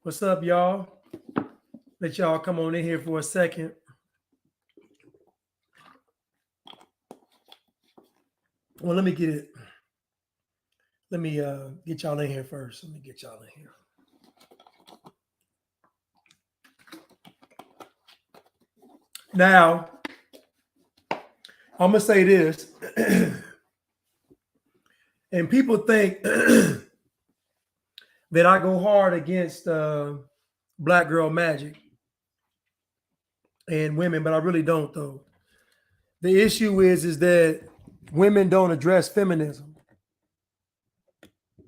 What's up, y'all? Let y'all come on in here for a second. Well, let me get it. Let me get y'all in here first. Let me get y'all in here. Now, I'm gonna say this, and people think that I go hard against black girl magic and women, but I really don't. Though the issue is that women don't address feminism,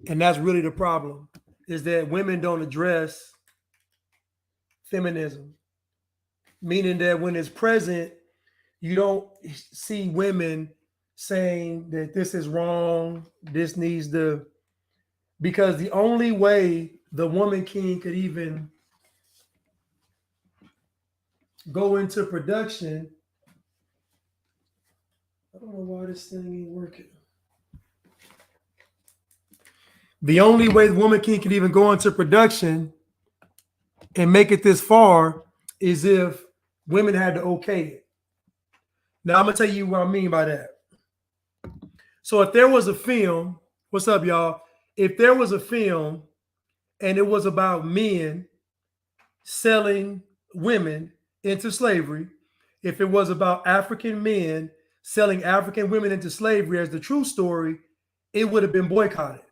and that's really the problem. Is that women don't address feminism, meaning that when it's present, you don't see women saying that this is wrong, this needs to, because the only way the woman king could even go into production, I don't know why this thing ain't working. The only way the woman king could even go into production and make it this far is if women had to okay it. Now, I'm going to tell you what I mean by that. So if there was a film, what's up, y'all? If there was a film and it was about men selling women into slavery, if it was about African men selling African women into slavery as the true story, it would have been boycotted.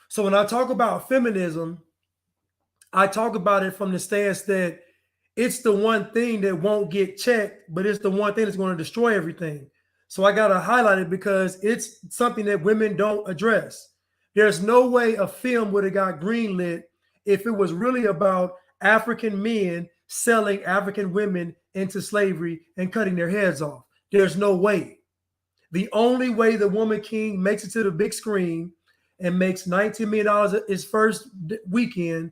So when I talk about feminism, I talk about it from the stance that it's the one thing that won't get checked, but it's the one thing that's going to destroy everything. So I got to highlight it because it's something that women don't address. There's no way a film would have got greenlit if it was really about African men selling African women into slavery and cutting their heads off. There's no way. The only way the woman king makes it to the big screen and makes $19 million its first weekend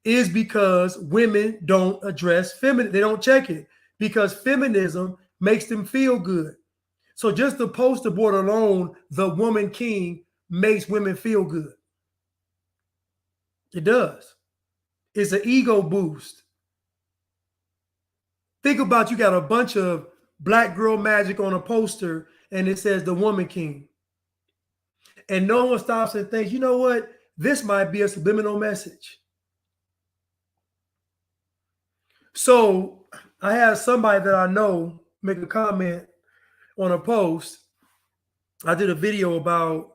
is because women don't address feminism. They don't check it because feminism makes them feel good. So just the poster board alone, the woman king makes women feel good. It does. It's an ego boost. Think about, you got a bunch of black girl magic on a poster and it says the woman king. And no one stops and thinks, you know what? This might be a subliminal message. So I had somebody that I know make a comment on a post. I did a video about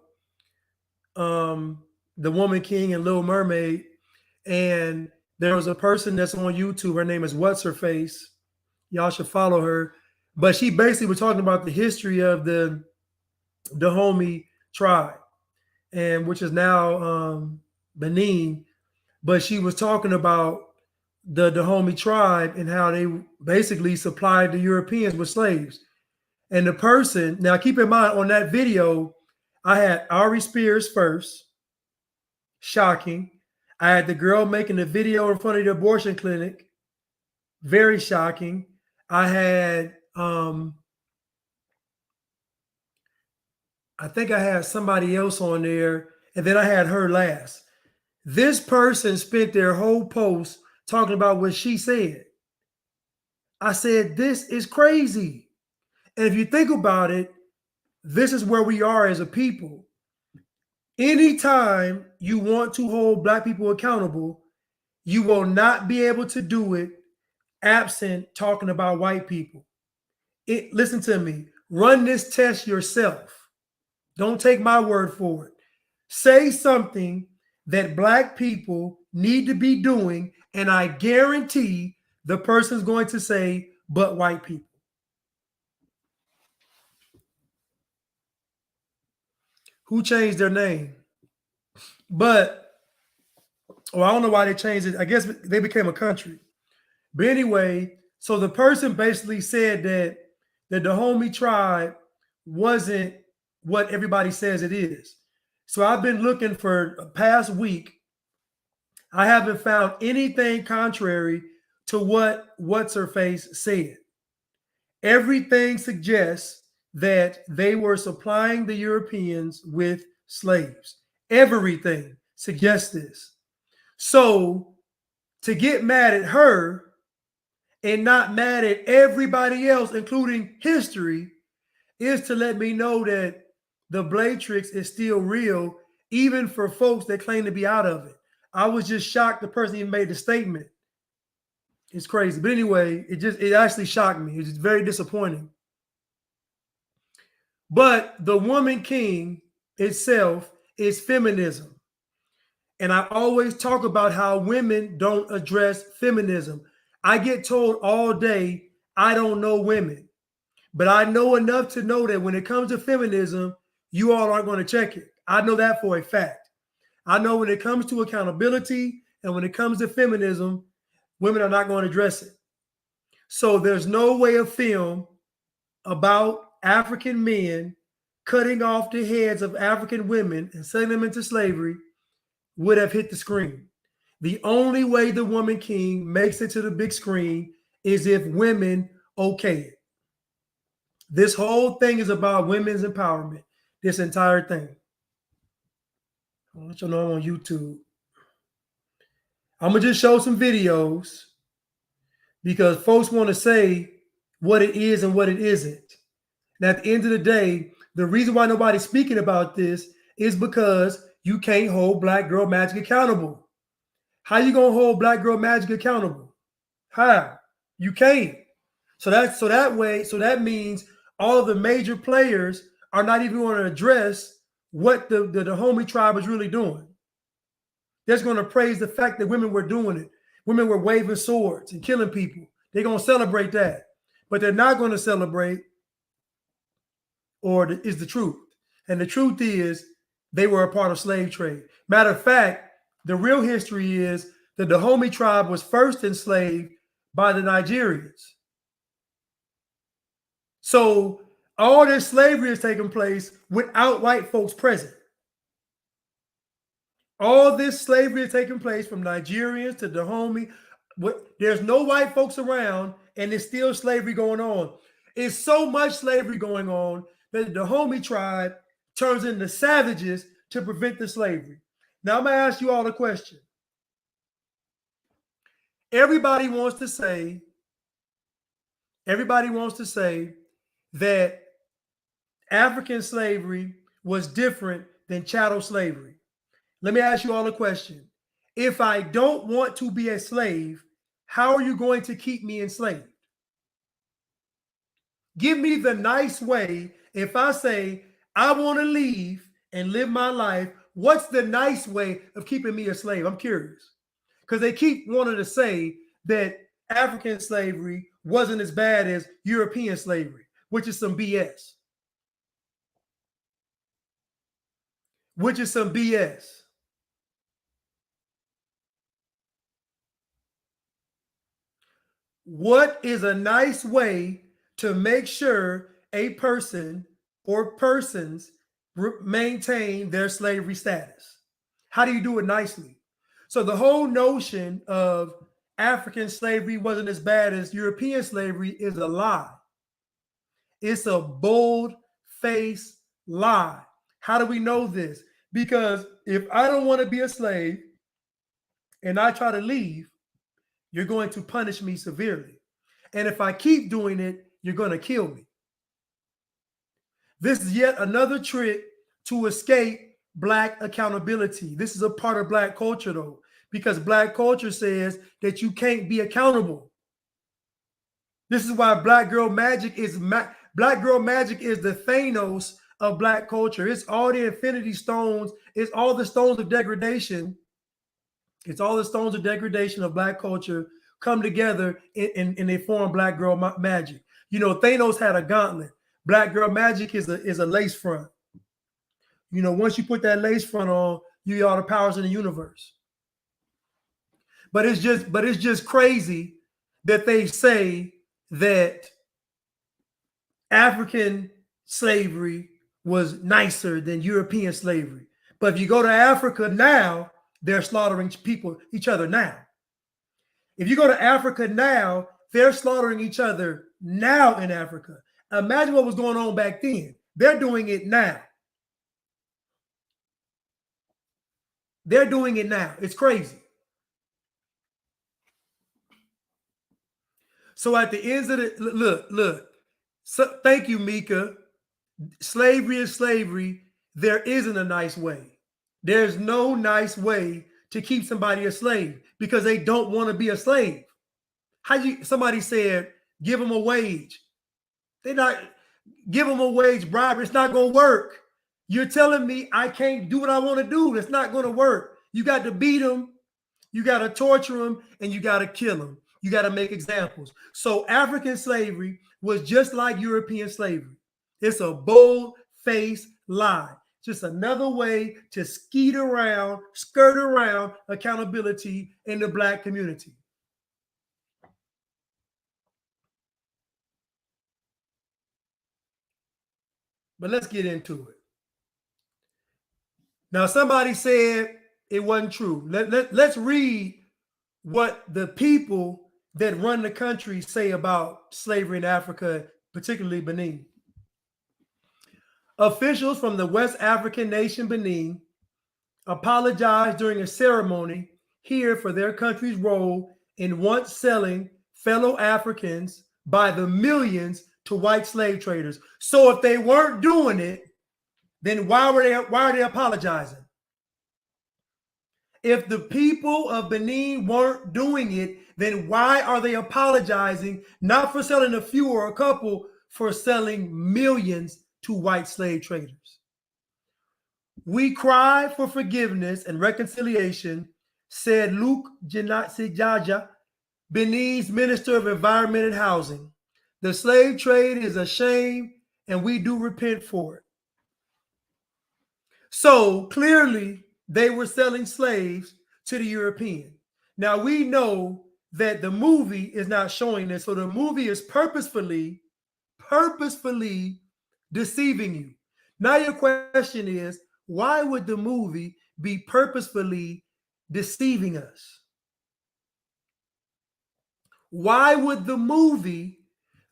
the woman king and Little Mermaid. And there was a person that's on YouTube. Her name is What's Her Face. Y'all should follow her. But she basically was talking about the history of the Dahomey tribe, and which is now Benin. But she was talking about the Dahomey tribe and how they basically supplied the Europeans with slaves. And the person, now keep in mind on that video, I had Ari Spears first, shocking. I had the girl making the video in front of the abortion clinic, very shocking. I had, I think I had somebody else on there, and then I had her last. This person spent their whole post talking about what she said. I said, this is crazy. And if you think about it, this is where we are as a people. Anytime you want to hold black people accountable, you will not be able to do it absent talking about white people. Listen to me. Run this test yourself. Don't take my word for it. Say something that black people need to be doing, and I guarantee the person's going to say, but white people. Who changed their name? But, well, I don't know why they changed it. I guess they became a country. But anyway, so the person basically said that the Dahomey tribe wasn't what everybody says it is. So I've been looking for a past week. I haven't found anything contrary to what What's Her Face said. Everything suggests that they were supplying the Europeans with slaves. Everything suggests this. So to get mad at her and not mad at everybody else, including history, is to let me know that the Blatrix is still real, even for folks that claim to be out of it. I was just shocked the person even made the statement. It's crazy. But anyway, it actually shocked me. It's just very disappointing. But the woman king itself is feminism. And I always talk about how women don't address feminism. I get told all day, I don't know women. But I know enough to know that when it comes to feminism, you all aren't going to check it. I know that for a fact. I know when it comes to accountability and when it comes to feminism, women are not going to address it. So there's no way a film about African men cutting off the heads of African women and selling them into slavery would have hit the screen. The only way the woman king makes it to the big screen is if women okay it. This whole thing is about women's empowerment. This entire thing. I'll let you know I'm on YouTube. I'm going to just show some videos because folks want to say what it is and what it isn't. And at the end of the day, the reason why nobody's speaking about this is because you can't hold Black Girl Magic accountable. How you going to hold Black Girl Magic accountable? How? You can't. So that means all of the major players are not even going to address what the homie tribe is really doing. They're just going to praise the fact that women were doing it. Women were waving swords and killing people. They're going to celebrate that. But they're not going to celebrate is the truth. And the truth is they were a part of slave trade. Matter of fact, the real history is that the homie tribe was first enslaved by the Nigerians. So all this slavery has taken place without white folks present. All this slavery has taken place from Nigerians to the homie. There's no white folks around, and there's still slavery going on. It's so much slavery going on that the homie tribe turns into savages to prevent the slavery. Now I'm going to ask you all a question. Everybody wants to say that African slavery was different than chattel slavery. Let me ask you all a question. If I don't want to be a slave, how are you going to keep me enslaved? Give me the nice way. If I say I want to leave and live my life, what's the nice way of keeping me a slave? I'm curious. Because they keep wanting to say that African slavery wasn't as bad as European slavery, which is some BS. What is a nice way to make sure a person or persons maintain their slavery status? How do you do it nicely? So the whole notion of African slavery wasn't as bad as European slavery is a lie. It's a bold-faced lie. How do we know this? Because if I don't want to be a slave and I try to leave, you're going to punish me severely. And if I keep doing it, you're going to kill me. This is yet another trick to escape Black accountability. This is a part of Black culture, though, because Black culture says that you can't be accountable. This is why Black Girl Magic is the Thanos of Black culture. It's all the infinity stones. It's all the stones of degradation. It's all the stones of degradation of Black culture come together and they form Black Girl Magic. You know, Thanos had a gauntlet. Black Girl Magic is a lace front. You know, once you put that lace front on, you get all the powers in the universe. But it's just crazy that they say that African slavery was nicer than European slavery. But if you go to Africa now, they're slaughtering each other now. If you go to Africa now, they're slaughtering each other now in Africa. Imagine what was going on back then. They're doing it now. They're doing it now. It's crazy. So at the end of the look. So thank you, Mika. Slavery is slavery. There isn't a nice way. There's no nice way to keep somebody a slave because they don't want to be a slave. Somebody said, give them a wage. They're not give them a wage bribery. It's not going to work. You're telling me I can't do what I want to do. It's not going to work. You got to beat them. You got to torture them and you got to kill them. You got to make examples. So African slavery was just like European slavery. It's a bold-faced lie. Just another way to skirt around accountability in the Black community. But let's get into it. Now, somebody said it wasn't true. Let's read what the people that run the country say about slavery in Africa, particularly Benin. Officials from the West African nation Benin apologized during a ceremony here for their country's role in once selling fellow Africans by the millions to white slave traders. So if they weren't doing it, then why are they apologizing? If the people of Benin weren't doing it, then why are they apologizing? Not for selling a few or a couple, for selling millions to white slave traders. We cry for forgiveness and reconciliation, said Luke Jaja, Benin's Minister of Environment and Housing. The slave trade is a shame and we do repent for it. So clearly they were selling slaves to the European. Now we know that the movie is not showing this. So the movie is purposefully deceiving you. Now your question is, why would the movie be purposefully deceiving us? Why would the movie,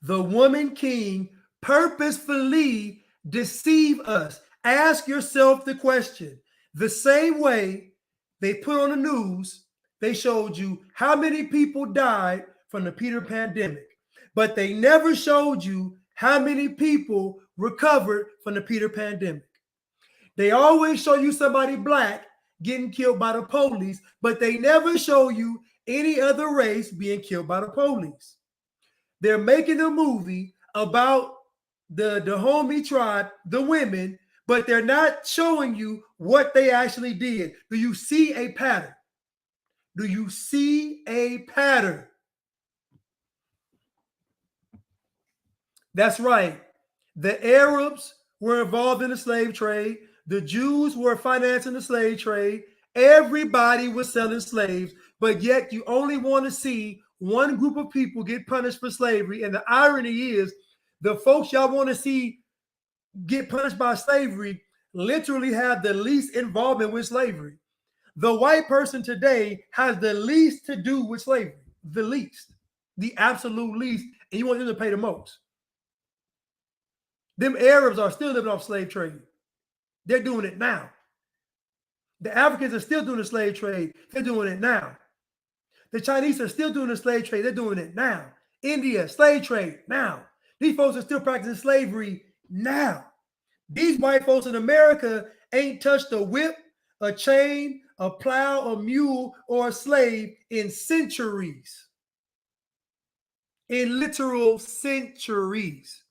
The Woman King, purposefully deceive us? Ask yourself the question. The same way they put on the news, they showed you how many people died from the Peter pandemic, but they never showed you how many people recovered from the Peter pandemic. They always show you somebody Black getting killed by the police, but they never show you any other race being killed by the police. They're making a movie about the Dahomey tribe, the women, but they're not showing you what they actually did. Do you see a pattern? Do you see a pattern? That's right. The Arabs were involved in the slave trade. The Jews were financing the slave trade. Everybody was selling slaves, but yet you only want to see one group of people get punished for slavery. And the irony is, the folks y'all want to see get punished by slavery literally have the least involvement with slavery. The white person today has the least to do with slavery, the least, the absolute least, and you want them to pay the most. Them Arabs are still living off slave trade. They're doing it now. The Africans are still doing the slave trade. They're doing it now. The Chinese are still doing the slave trade. They're doing it now. India, slave trade now. These folks are still practicing slavery now. These white folks in America ain't touched a whip, a chain, a plow, a mule, or a slave in centuries. In literal centuries.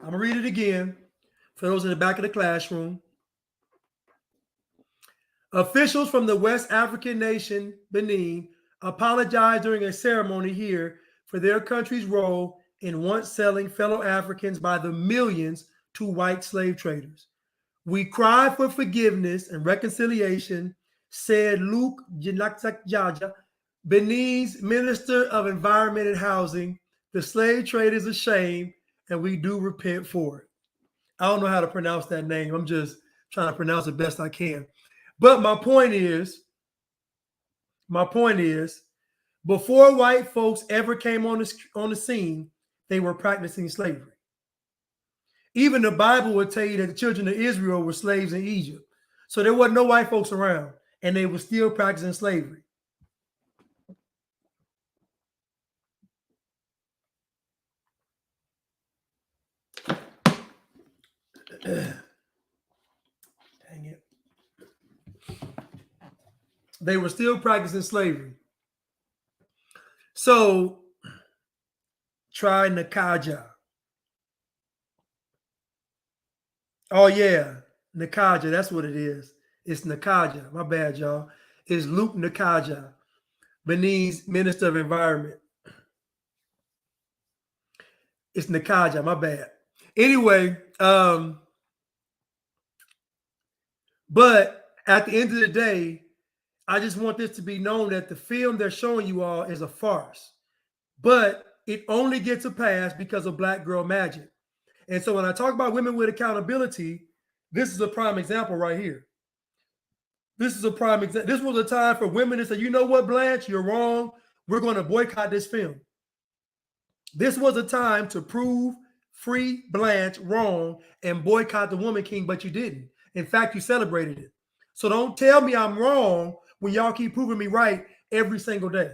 I'm going to read it again for those in the back of the classroom. Officials from the West African nation, Benin, apologized during a ceremony here for their country's role in once selling fellow Africans by the millions to white slave traders. We cry for forgiveness and reconciliation, said Luke Jaja, Benin's Minister of Environment and Housing. The slave trade is a shame, and we do repent for it. I don't know how to pronounce that name. I'm just trying to pronounce it best I can. But my point is, before white folks ever came on the scene, they were practicing slavery. Even the Bible would tell you that the children of Israel were slaves in Egypt. So there wasn't no white folks around, and they were still practicing slavery. Dang it. They were still practicing slavery. So try Nakaja. Oh yeah, Nakaja. That's what it is. It's Nakaja. My bad, y'all. It's Luke Nakaja, Benin's Minister of Environment. It's Nakaja. My bad. Anyway, but at the end of the day, I just want this to be known that the film they're showing you all is a farce. But it only gets a pass because of Black Girl Magic. And so when I talk about women with accountability, this is a prime example right here. This is a prime example. This was a time for women to say, you know what, Blanche, you're wrong. We're going to boycott this film. This was a time to prove Free Blanche wrong and boycott the Woman King, but you didn't. In fact, you celebrated it. So don't tell me I'm wrong when y'all keep proving me right every single day.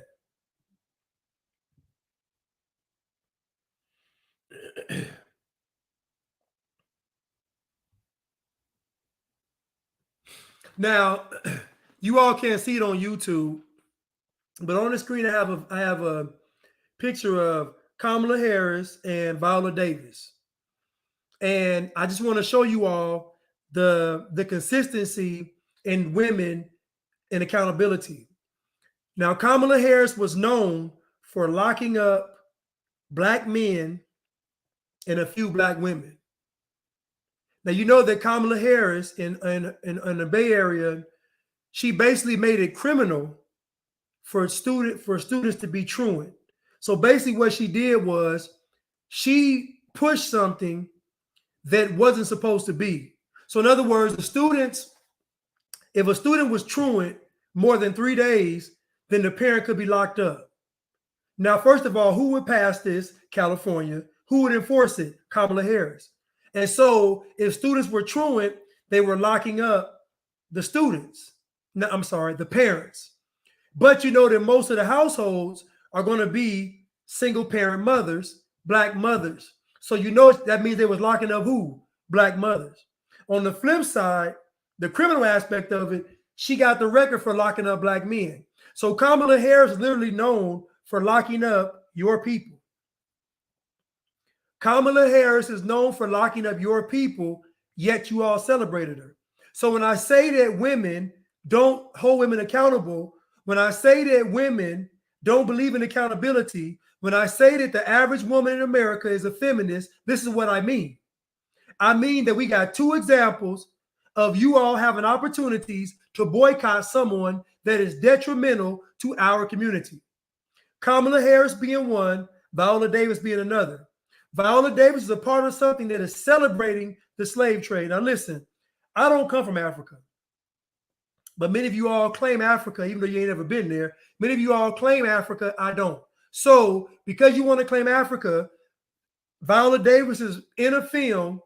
Now, you all can't see it on YouTube, but on the screen I have a picture of Kamala Harris and Viola Davis. And I just want to show you all the consistency in women and accountability. Now, Kamala Harris was known for locking up Black men and a few Black women. Now, you know that Kamala Harris in the Bay Area, she basically made it criminal for students to be truant. So basically what she did was she pushed something that wasn't supposed to be. So in other words, the students, if a student was truant more than 3 days, then the parent could be locked up. Now, first of all, who would pass this? California. Who would enforce it? Kamala Harris. And so if students were truant, they were locking up the students. No, I'm sorry, the parents. But you know that most of the households are going to be single parent mothers, Black mothers. So you know that means they was locking up who? Black mothers. On the flip side, the criminal aspect of it, she got the record for locking up Black men. So Kamala Harris is literally known for locking up your people. Kamala Harris is known for locking up your people, yet you all celebrated her. So when I say that women don't hold women accountable, when I say that women don't believe in accountability, when I say that the average woman in America is a feminist, this is what I mean. I mean that we got two examples of you all having opportunities to boycott someone that is detrimental to our community. Kamala Harris being one, Viola Davis being another. Viola Davis is a part of something that is celebrating the slave trade. Now listen, I don't come from Africa, but many of you all claim Africa, even though you ain't ever been there. Many of you all claim Africa, I don't. So because you want to claim Africa, Viola Davis is in a film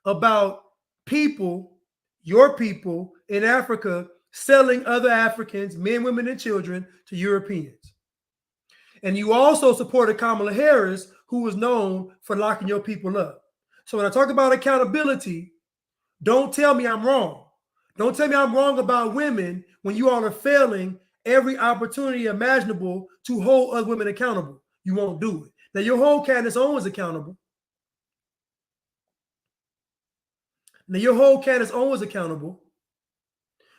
about people, your people in Africa, selling other Africans, men, women, and children to Europeans. And you also supported Kamala Harris, who was known for locking your people up. So when I talk about accountability, don't tell me I'm wrong. Don't tell me I'm wrong about women when you all are failing every opportunity imaginable to hold other women accountable. You won't do it. Now, your whole Candace Owens accountable. Now, your whole Candace Owens accountable.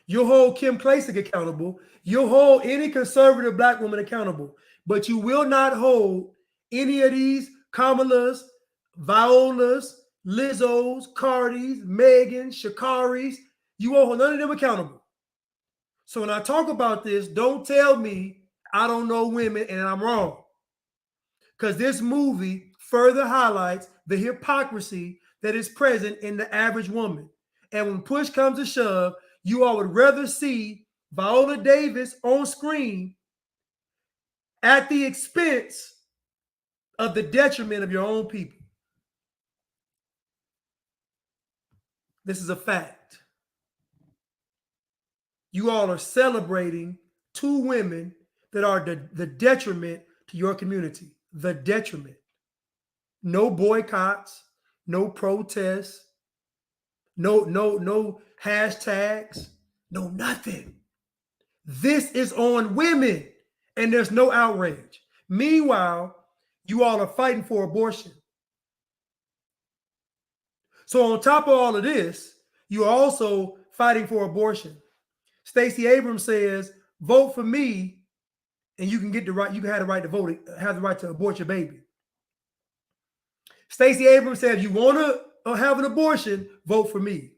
You'll hold Kim Klacik accountable. You'll hold any conservative Black woman accountable. But you will not hold any of these Kamalas, Violas, Lizzos, Cardis, Megans, Shakaris. You won't hold none of them accountable. So when I talk about this, don't tell me I don't know women and I'm wrong. Because this movie further highlights the hypocrisy that is present in the average woman. And when push comes to shove, you all would rather see Viola Davis on screen at the expense of the detriment of your own people. This is a fact. You all are celebrating two women that are the detriment to your community. The detriment. No boycotts, no protests, No hashtags, no nothing. This is on women, and there's no outrage. Meanwhile, you all are fighting for abortion. So on top of all of this, you're also fighting for abortion. Stacey Abrams says, vote for me, and you can get the right, you can have the right to vote, have the right to abort your baby. Stacey Abrams said, if you want to have an abortion, vote for me.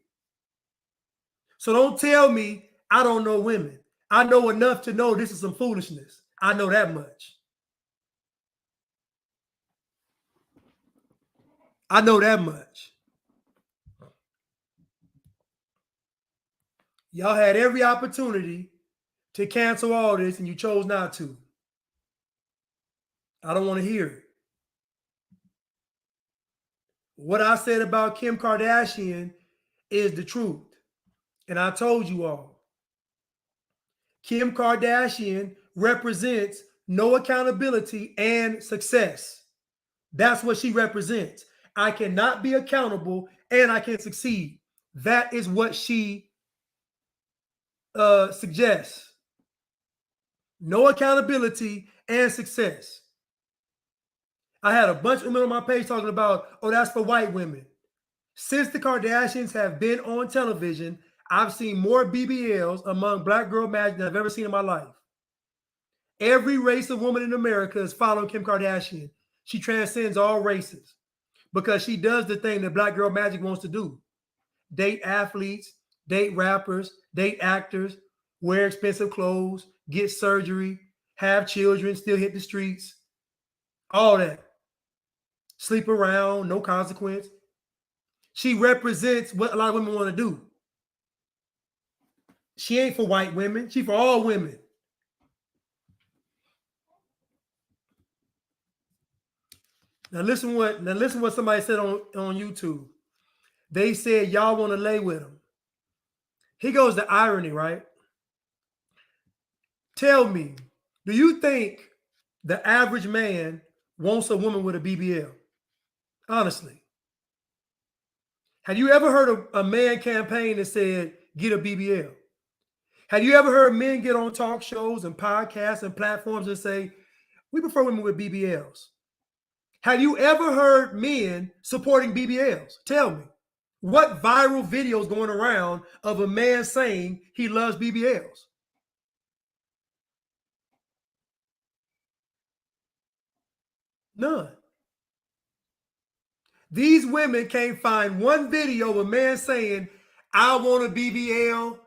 So don't tell me I don't know women. I know enough to know this is some foolishness. I know that much. I know that much. Y'all had every opportunity to cancel all this and you chose not to. I don't want to hear it. What I said about Kim Kardashian is the truth. And I told you all. Kim Kardashian represents no accountability and success. That's what she represents. I cannot be accountable and I can succeed. That is what she suggests. No accountability and success. I had a bunch of women on my page talking about, oh, that's for white women. Since the Kardashians have been on television, I've seen more BBLs among Black Girl Magic than I've ever seen in my life. Every race of woman in America is following Kim Kardashian. She transcends all races because she does the thing that Black Girl Magic wants to do. Date athletes, date rappers, date actors, wear expensive clothes, get surgery, have children, still hit the streets, all that. Sleep around, no consequence. She represents what a lot of women want to do. She ain't for white women. She for all women. Now listen what somebody said on YouTube. They said y'all want to lay with him. Here goes the irony, right? Tell me, do you think the average man wants a woman with a BBL? Honestly. Have you ever heard of a man campaign that said, get a BBL? Have you ever heard men get on talk shows and podcasts and platforms and say, we prefer women with BBLs? Have you ever heard men supporting BBLs? Tell me. What viral videos going around of a man saying he loves BBLs? None. These women can't find one video of a man saying, I want a BBL.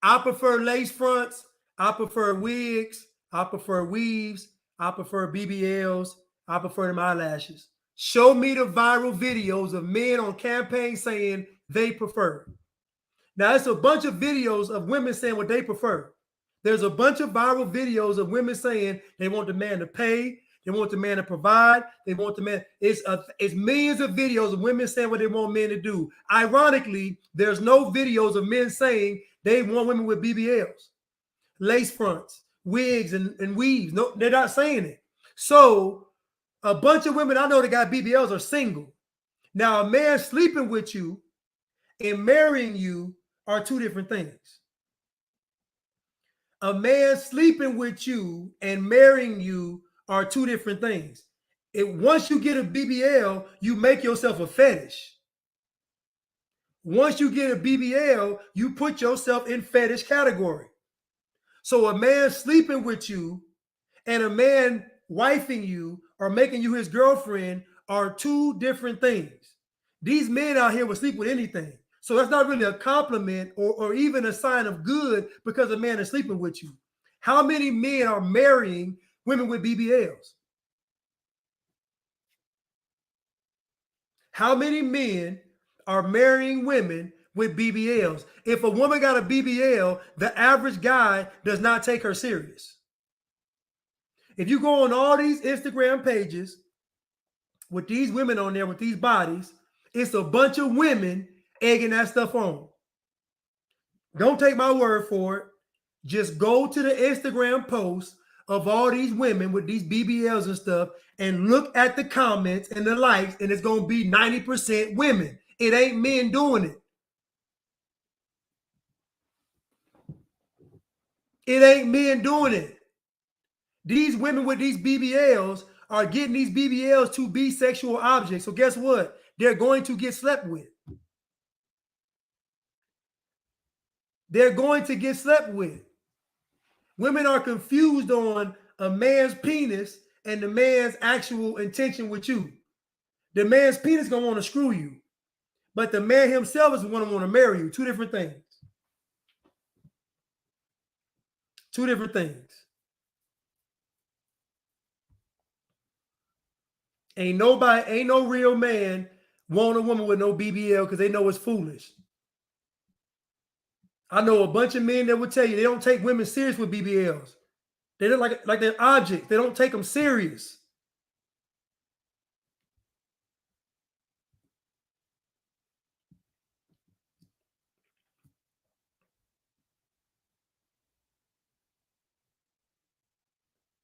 I prefer lace fronts. I prefer wigs. I prefer weaves. I prefer BBLs. I prefer them eyelashes. Show me the viral videos of men on campaigns saying they prefer. Now, it's a bunch of videos of women saying what they prefer. There's a bunch of viral videos of women saying they want the man to pay, they want the man to provide, they want the man. It's millions of videos of women saying what they want men to do. Ironically, there's no videos of men saying they want women with BBLs, lace fronts, wigs, and weaves. No, they're not saying it. So a bunch of women I know that got BBLs are single. Now, a man sleeping with you and marrying you are two different things. A man sleeping with you and marrying you are two different things. Once you get a BBL, you make yourself a fetish. Once you get a BBL, you put yourself in fetish category. So a man sleeping with you and a man wifing you or making you his girlfriend are two different things. These men out here will sleep with anything. So that's not really a compliment or even a sign of good because a man is sleeping with you. How many men are marrying women with BBLs? How many men are marrying women with BBLs? If a woman got a BBL, the average guy does not take her serious. If you go on all these Instagram pages with these women on there with these bodies, it's a bunch of women egging that stuff on. Don't take my word for it. Just go to the Instagram posts of all these women with these BBLs and stuff and look at the comments and the likes, and it's going to be 90% women. It ain't men doing it. It ain't men doing it. These women with these BBLs are getting these BBLs to be sexual objects. So guess what? They're going to get slept with. They're going to get slept with. Women are confused on a man's penis and the man's actual intention with you. The man's penis gonna want to screw you, but the man himself is gonna want to marry you. Two different things. Two different things. Ain't no real man want a woman with no BBL because they know it's foolish. I know a bunch of men that would tell you they don't take women serious with BBLs. They look like they're objects. They don't take them serious.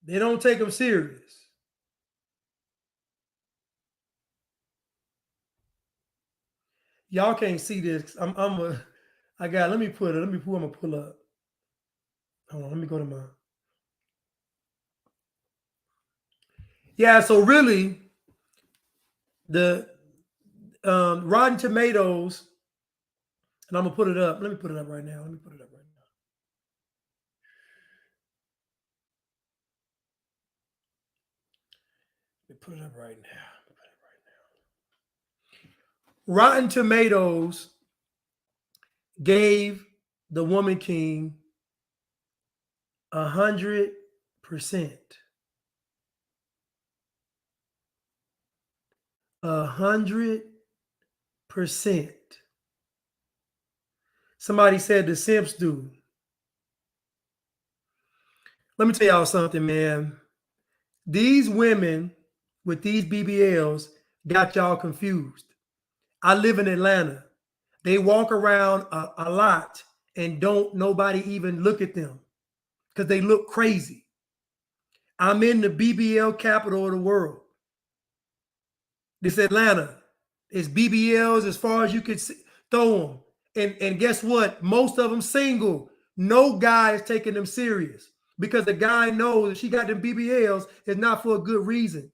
They don't take them serious. Y'all can't see this. Let me pull up. Hold on, let me go to mine. Yeah, so really, the Rotten Tomatoes, and I'm gonna put it up. Let me put it up right now. Let me put it up right now. Let me put it up right now. Rotten Tomatoes gave the Woman King 100%. 100%. Somebody said the simps do. Let me tell y'all something, man. These women with these BBLs got y'all confused. I live in Atlanta. They walk around a lot and don't nobody even look at them because they look crazy. I'm in the BBL capital of the world. This Atlanta. It's BBLs as far as you could throw them. And guess what? Most of them single. No guy is taking them serious because the guy knows if she got them BBLs, it's not for a good reason.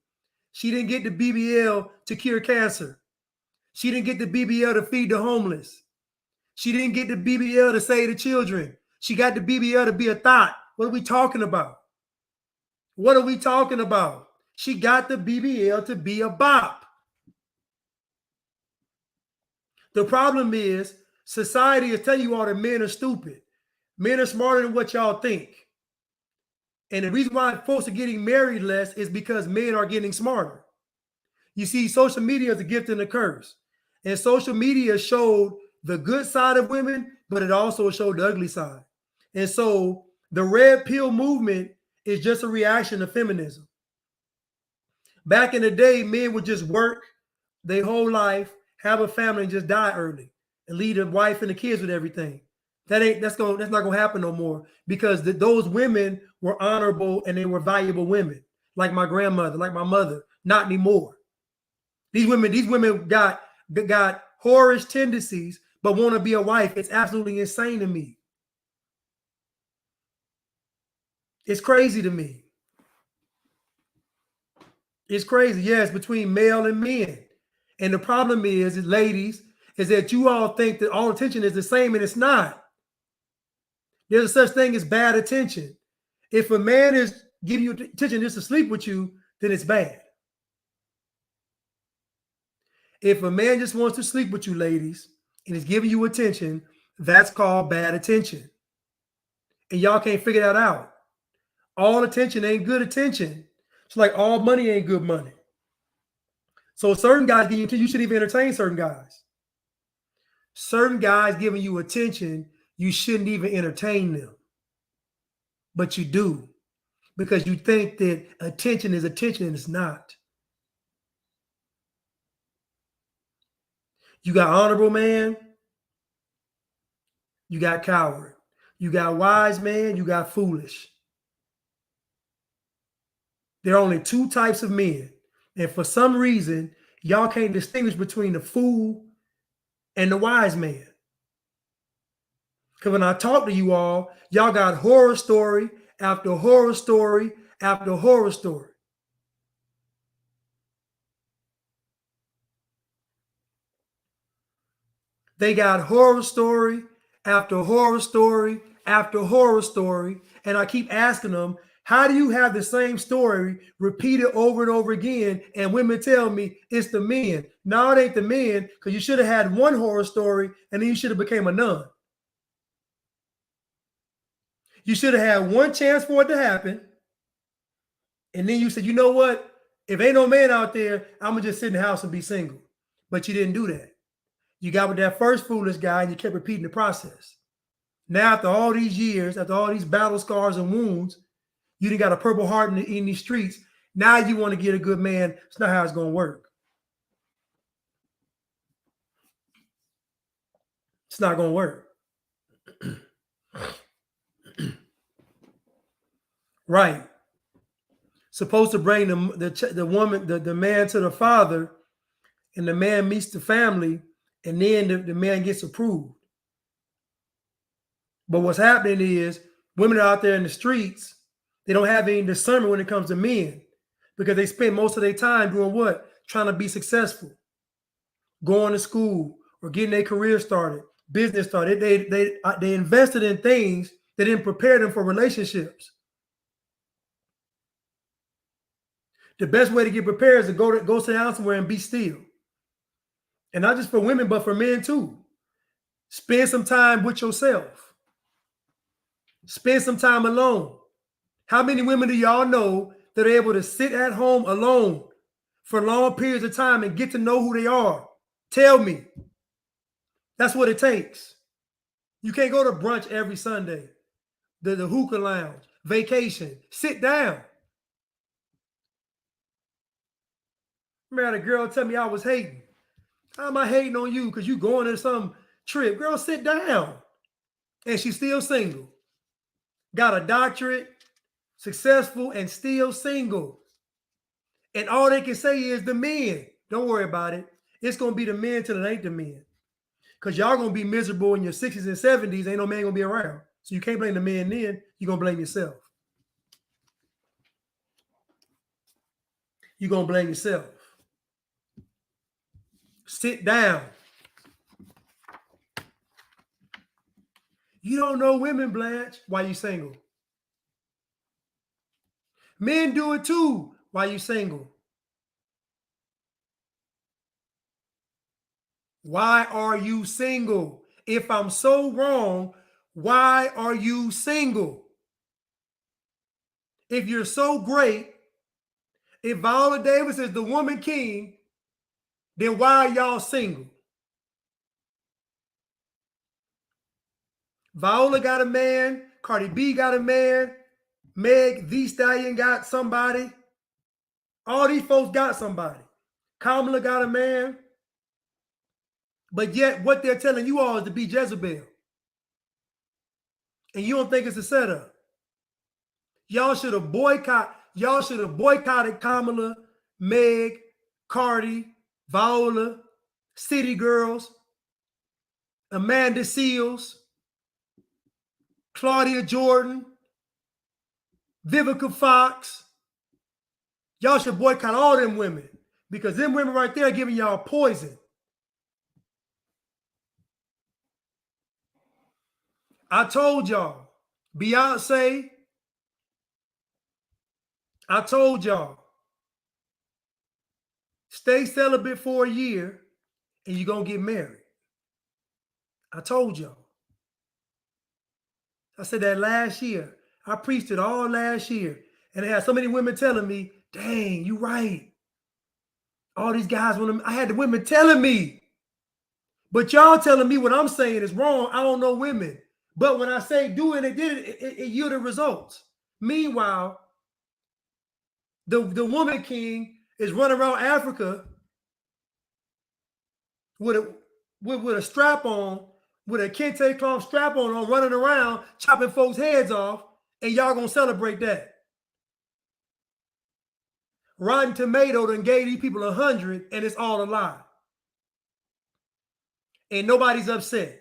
She didn't get the BBL to cure cancer. She didn't get the BBL to feed the homeless. She didn't get the BBL to save the children. She got the BBL to be a thought. What are we talking about? What are we talking about? She got the BBL to be a bop. The problem is society is telling you all that men are stupid. Men are smarter than what y'all think. And the reason why folks are getting married less is because men are getting smarter. You see, social media is a gift and a curse. And social media showed the good side of women, but it also showed the ugly side. And so the red pill movement is just a reaction to feminism. Back in the day, men would just work their whole life, have a family, and just die early and leave the wife and the kids with everything. That's not gonna happen no more because those women were honorable and they were valuable women, like my grandmother, like my mother. Not anymore. These women got whorish tendencies, but want to be a wife. It's absolutely insane to me. It's crazy to me. It's crazy, yes, between male and men. And the problem is ladies, is that you all think that all attention is the same, and it's not. There's a such thing as bad attention. If a man is giving you attention just to sleep with you, then it's bad. If a man just wants to sleep with you, ladies, and is giving you attention, that's called bad attention. And y'all can't figure that out. All attention ain't good attention. It's like all money ain't good money. So certain guys give you attention, you shouldn't even entertain certain guys. Certain guys giving you attention, you shouldn't even entertain them. But you do. Because you think that attention is attention and it's not. You got honorable man, you got coward. You got wise man, you got foolish. There are only two types of men. And for some reason, y'all can't distinguish between the fool and the wise man. Because when I talk to you all, y'all got horror story after horror story after horror story. They got horror story after horror story after horror story. And I keep asking them, how do you have the same story repeated over and over again? And women tell me it's the men. No, it ain't the men, because you should have had one horror story and then you should have became a nun. You should have had one chance for it to happen. And then you said, you know what? If ain't no man out there, I'm going to just sit in the house and be single. But you didn't do that. You got with that first foolish guy and you kept repeating the process. Now, after all these years, after all these battle scars and wounds, you done got a purple heart in these streets. Now you want to get a good man. It's not how it's going to work. It's not going to work. Right. Supposed to bring the woman, the man to the father, and the man meets the family, and then the man gets approved. But what's happening is women are out there in the streets. They don't have any discernment when it comes to men, because they spend most of their time doing what? Trying to be successful, going to school or getting their career started, business started. They invested in things that didn't prepare them for relationships. The best way to get prepared is to go sit down somewhere and be still. And not just for women, but for men too. Spend some time with yourself. Spend some time alone. How many women do y'all know that are able to sit at home alone for long periods of time and get to know who they are? Tell me. That's what it takes. You can't go to brunch every Sunday, the hookah lounge, vacation. Sit down. Remember, had a girl tell me I was hating. How am I hating on you because you going to some trip? Girl, sit down. And she's still single. Got a doctorate, successful, and still single. And all they can say is the men. Don't worry about it. It's going to be the men till it ain't the men. Because y'all going to be miserable in your 60s and 70s. Ain't no man going to be around. So you can't blame the men then. You're going to blame yourself. You're going to blame yourself. Sit down. You don't know women, Blanche. Why you single? Men do it too. Why you single? Why are you single? If I'm so wrong, why are you single? If you're so great, if Viola Davis is the woman king, then why are y'all single? Viola got a man, Cardi B got a man, Meg Thee Stallion got somebody. All these folks got somebody. Kamala got a man. But yet what they're telling you all is to be Jezebel. And you don't think it's a setup. Y'all should have boycotted Kamala, Meg, Cardi, Viola, City Girls, Amanda Seals, Claudia Jordan, Vivica Fox. Y'all should boycott all them women, because them women right there are giving y'all poison. I told y'all, Beyonce, I told y'all, stay celibate for a year and you're going to get married. I told y'all. I said that last year. I preached it all last year. And I had so many women telling me, dang, you right. All these guys, I had the women telling me. But y'all telling me what I'm saying is wrong. I don't know women. But when I say do it, it yielded results. Meanwhile, the woman king is running around Africa with a strap on, with a kente cloth strap on, running around, chopping folks' heads off, and y'all gonna celebrate that. Rotten Tomato done gave these people 100, and it's all a lie. And nobody's upset.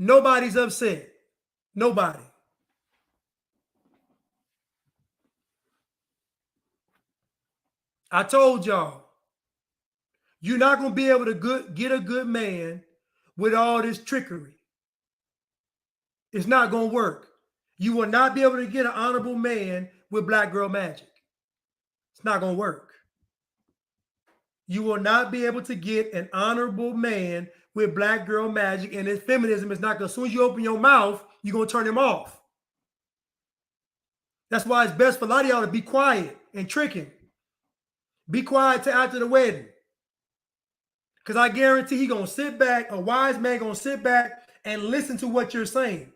Nobody's upset. Nobody. I told y'all, you're not going to be able to get a good man with all this trickery. It's not going to work. You will not be able to get an honorable man with black girl magic. It's not going to work. You will not be able to get an honorable man with black girl magic, and his feminism is not going to, as soon as you open your mouth, you're going to turn him off. That's why it's best for a lot of y'all to be quiet and trick him. Be quiet till after the wedding. Because I guarantee he going to sit back, a wise man going to sit back and listen to what you're saying.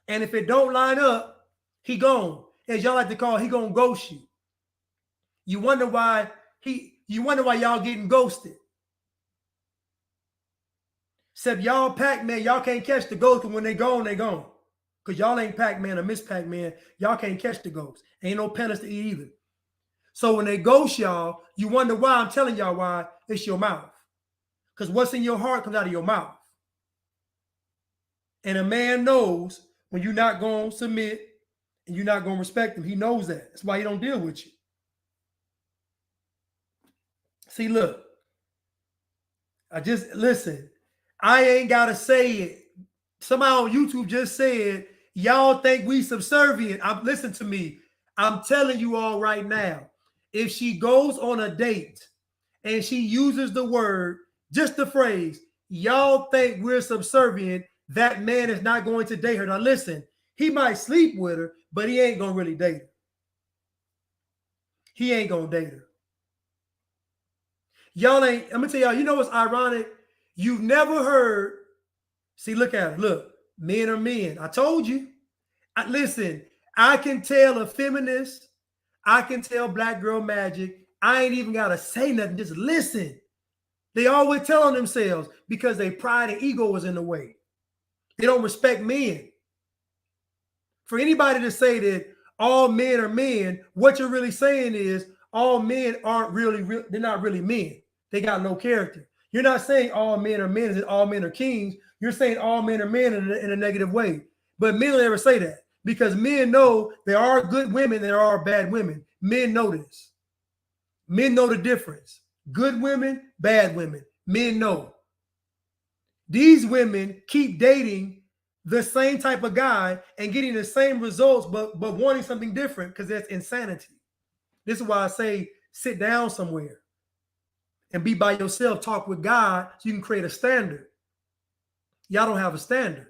And if it don't line up, he gone. As y'all like to call, he going to ghost you. You wonder why y'all getting ghosted. Except y'all Pac-Man, y'all can't catch the ghost, because when they gone, they gone. Because y'all ain't Pac-Man or Miss Pac-Man, y'all can't catch the ghost. Ain't no penance to eat either. So when they ghost y'all, you wonder why. I'm telling y'all why. It's your mouth. Because what's in your heart comes out of your mouth. And a man knows when you're not going to submit and you're not going to respect him. He knows that. That's why he don't deal with you. See, look. Listen. I ain't got to say it. Somebody on YouTube just said, y'all think we subservient. Listen to me. I'm telling you all right now. If she goes on a date and she uses the word, just the phrase, y'all think we're subservient, that man is not going to date her. Now listen, he might sleep with her, but he ain't going to really date her. He ain't going to date her. Y'all ain't, I'm going to tell y'all, you know what's ironic? You've never heard, see, look at it. Look, men are men. I told you. Listen, I can tell a feminist. I can tell black girl magic. I ain't even got to say nothing. Just listen. They always tell on themselves because their pride and ego is in the way. They don't respect men. For anybody to say that all men are men, what you're really saying is all men aren't really, they're not really men. They got no character. You're not saying all men are men, all men are kings. You're saying all men are men in a negative way. But men don't ever say that because men know there are good women, there are bad women. Men know this. Men know the difference. Good women, bad women. Men know. These women keep dating the same type of guy and getting the same results, but wanting something different because that's insanity. This is why I say sit down somewhere and be by yourself. Talk with God so you can create a standard. Y'all don't have a standard.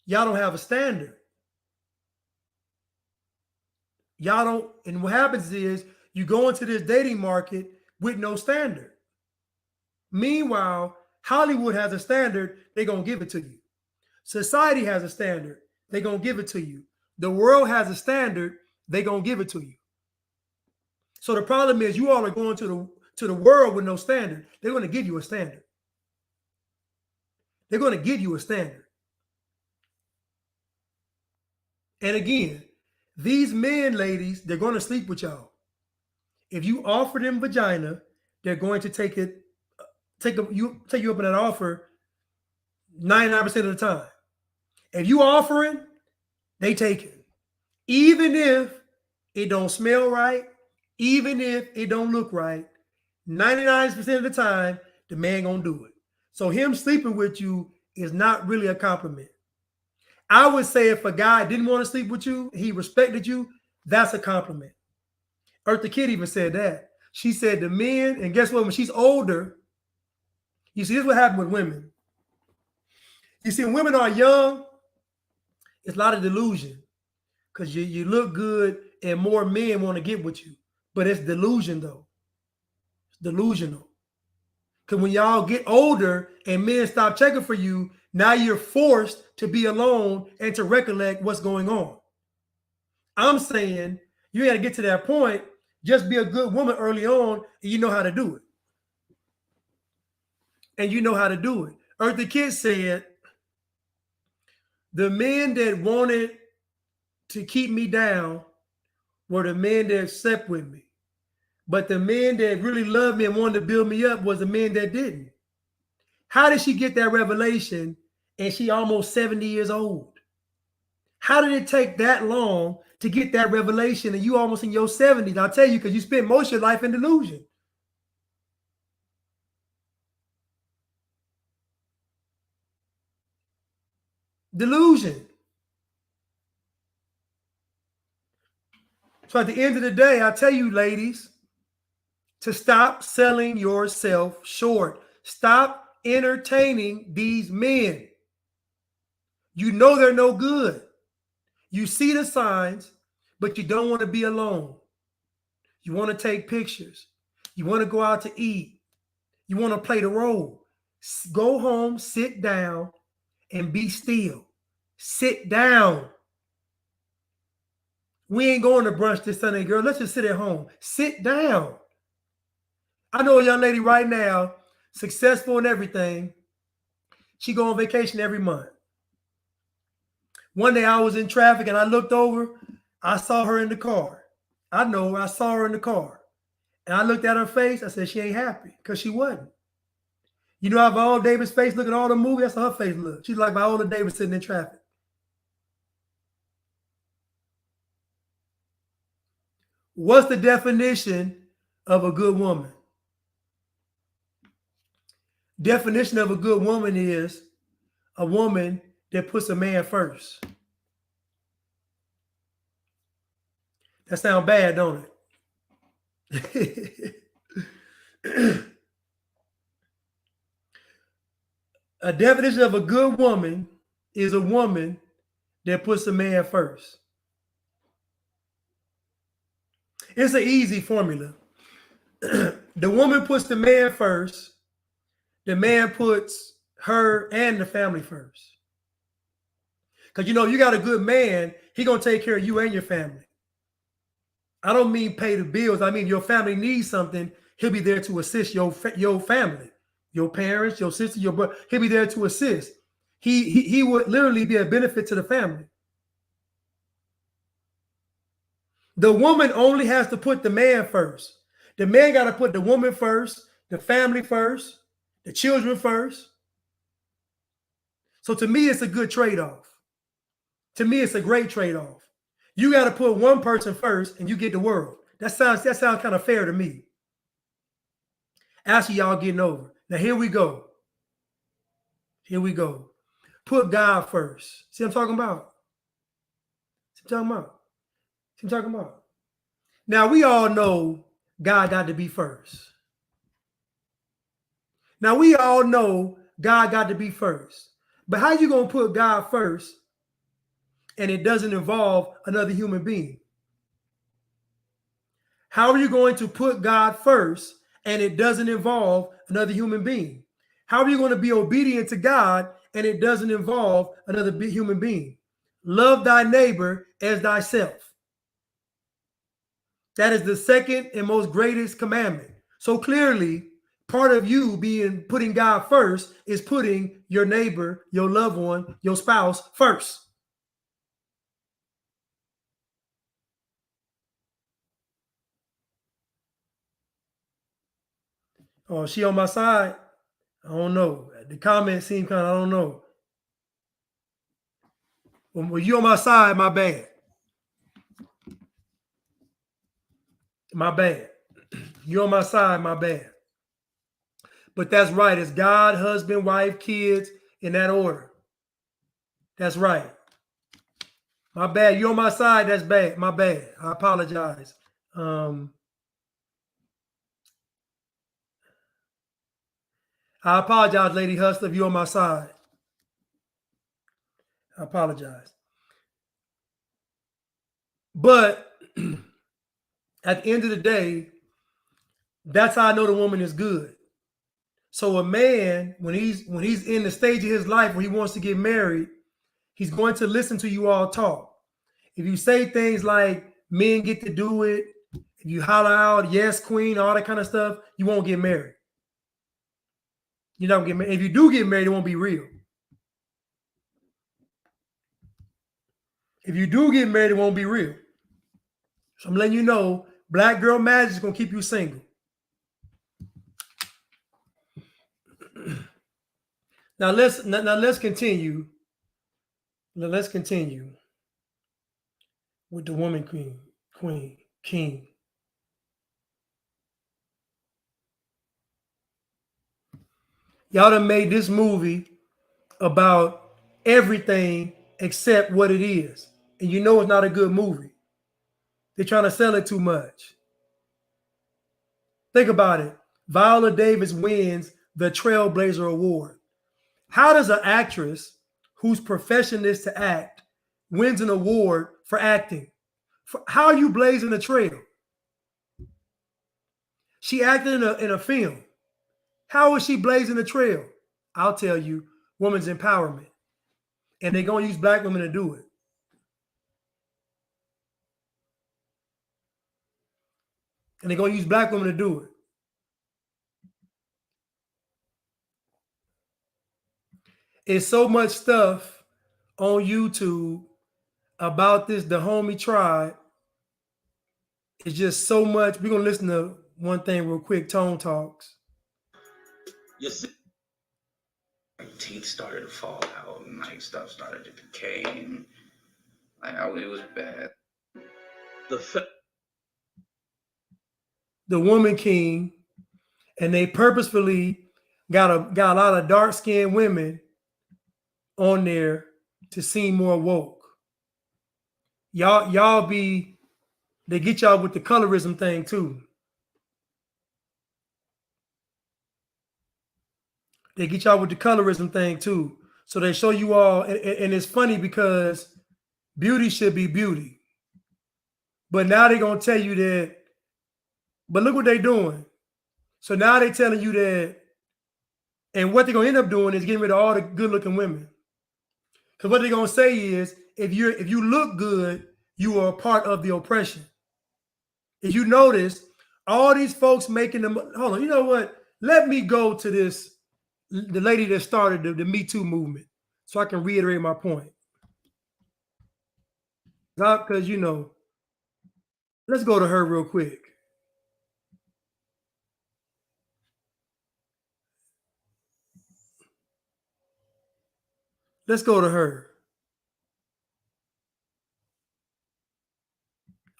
Y'all don't have a standard. Y'all don't, and what happens is you go into this dating market with no standard. Meanwhile, Hollywood has a standard, they're going to give it to you. Society has a standard, they're going to give it to you. The world has a standard, they're going to give it to you. So the problem is you all are going to the world with no standard. They're going to give you a standard. They're going to give you a standard. And again, these men, ladies, they're going to sleep with y'all. If you offer them vagina, they're going to take you up on that offer 99% of the time. If you offering, they take it. Even if it don't smell right, even if it don't look right, 99% of the time, the man gonna do it. So him sleeping with you is not really a compliment. I would say if a guy didn't want to sleep with you, he respected you, that's a compliment. Eartha Kitt even said that. She said the men, and guess what? When she's older, you see, this is what happened with women. You see, when women are young, it's a lot of delusion because you look good and more men want to get with you. But it's delusion, though. It's delusional. Because when y'all get older and men stop checking for you, now you're forced to be alone and to recollect what's going on. I'm saying you got to get to that point. Just be a good woman early on, and you know how to do it. And you know how to do it. Eartha Kitt said, the men that wanted to keep me down were the men that slept with me. But the men that really loved me and wanted to build me up was the men that didn't. How did she get that revelation and she almost 70 years old. How did it take that long to get that revelation and you almost in your 70s? I'll tell you, because you spent most of your life in delusion. Delusion. So at the end of the day, I tell you, ladies, to stop selling yourself short. Stop entertaining these men. You know they're no good. You see the signs, but you don't want to be alone. You want to take pictures. You want to go out to eat. You want to play the role. Go home, sit down, and be still. Sit down. We ain't going to brunch this Sunday, girl. Let's just sit at home. Sit down. I know a young lady right now, successful in everything. She go on vacation every month. One day I was in traffic and I looked over. I saw her in the car. I know I saw her in the car. And I looked at her face. I said, she ain't happy because she wasn't. You know how Viola Davis' face look at all the movies? That's how her face look. She's like Viola Davis sitting in traffic. What's the definition of a good woman? Definition of a good woman is a woman that puts a man first. That sounds bad, don't it? A definition of a good woman is a woman that puts a man first. It's an easy formula. The woman puts the man first. The man puts her and the family first. Because, you know, you got a good man, he going to take care of you and your family. I don't mean pay the bills. I mean, your family needs something, he'll be there to assist your family, your parents, your sister, your brother. He'll be there to assist. He would literally be a benefit to the family. The woman only has to put the man first. The man got to put the woman first, the family first, the children first. So to me, it's a good trade-off. To me, it's a great trade-off. You got to put one person first and you get the world. That sounds kind of fair to me. Actually, y'all getting over. Now, here we go. Here we go. Put God first. See what I'm talking about? See what I'm talking about? See what I'm talking about? Now, we all know God got to be first. Now, we all know God got to be first. But how you going to put God first and it doesn't involve another human being? How are you going to put God first and it doesn't involve another human being? How are you going to be obedient to God and it doesn't involve another human being? Love thy neighbor as thyself. That is the second and most greatest commandment. So clearly, part of you putting God first is putting your neighbor, your loved one, your spouse first. Oh, she on my side? I don't know. The comments seem kind of, I don't know. When you on my side, my bad. My bad. You on my side, my bad. But that's right. It's God, husband, wife, kids, in that order. That's right. My bad. You on my side, that's bad. My bad. I apologize. I apologize, Lady Hustler, if you're on my side. I apologize. But at the end of the day, that's how I know the woman is good. So a man, when he's in the stage of his life where he wants to get married, he's going to listen to you all talk. If you say things like men get to do it, if you holler out, yes, queen, all that kind of stuff, you won't get married. You're not gonna get married. If you do get married, it won't be real. If you do get married, it won't be real. So I'm letting you know, Black Girl Magic is gonna keep you single. let's continue. Now let's continue with the woman queen king. Y'all done made this movie about everything except what it is. And you know it's not a good movie. They're trying to sell it too much. Think about it. Viola Davis wins the Trailblazer Award. How does an actress whose profession is to act wins an award for acting? How are you blazing the trail? She acted in a film. How is she blazing the trail? I'll tell you, women's empowerment. And they're going to use black women to do it. And they're going to use black women to do it. It's so much stuff on YouTube about this, the homie tribe. It's just so much. We're going to listen to one thing real quick, Tone Talks. Yes. Teeth started to fall out and like stuff started to decay and like it was bad. The woman king, and they purposefully got a lot of dark-skinned women on there to seem more woke. They get y'all with the colorism thing too. They get y'all with the colorism thing too. So they show you all, and it's funny because beauty should be beauty. But now they're going to tell you that, but look what they're doing. So now they're telling you that, and what they're going to end up doing is getting rid of all the good-looking women. Because what they're going to say is, if you look good, you are a part of the oppression. If you notice, all these folks making them, hold on, you know what? Let me go to this, the lady that started the Me Too movement, so I can reiterate my point. Because, you know, let's go to her real quick. Let's go to her.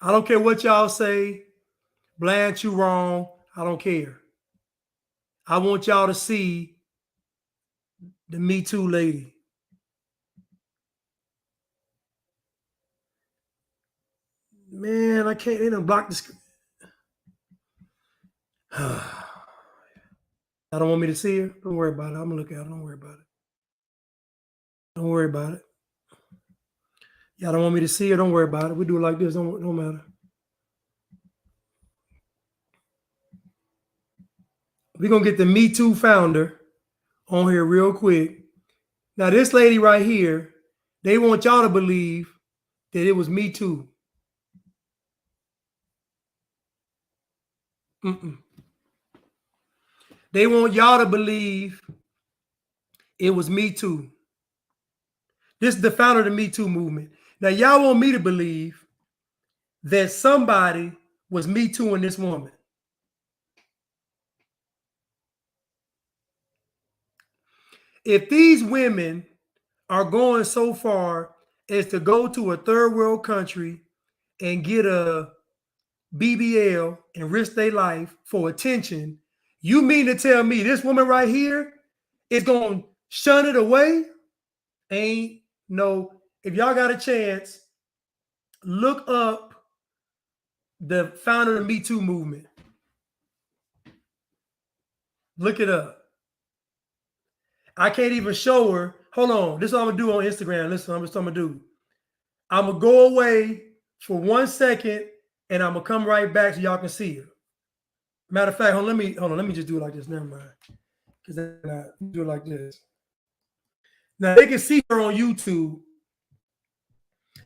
I don't care what y'all say. Blanche, you wrong. I don't care. I want y'all to see the Me Too lady. Man, I can't even block the screen. I don't want me to see her. Don't worry about it. I'm gonna look at it. Don't worry about it. Don't worry about it. Y'all don't want me to see her. Don't worry about it. We do it like this. Don't matter. We're gonna get the Me Too founder on here real quick. Now, this lady right here, they want y'all to believe that it was Me Too. They want y'all to believe it was Me Too. This is the founder of the Me Too movement. Now, y'all want me to believe that somebody was Me Tooing this woman. If these women are going so far as to go to a third world country and get a BBL and risk their life for attention, you mean to tell me this woman right here is going to shun it away? Ain't no. If y'all got a chance, look up the founder of the Me Too movement. Look it up. I can't even show her. Hold on. This is what I'm going to do on Instagram. Listen, I'm going to do. I'm going to go away for 1 second, and I'm going to come right back so y'all can see her. Matter of fact, hold on. Let me just do it like this. Never mind. Because do it like this. Now, they can see her on YouTube.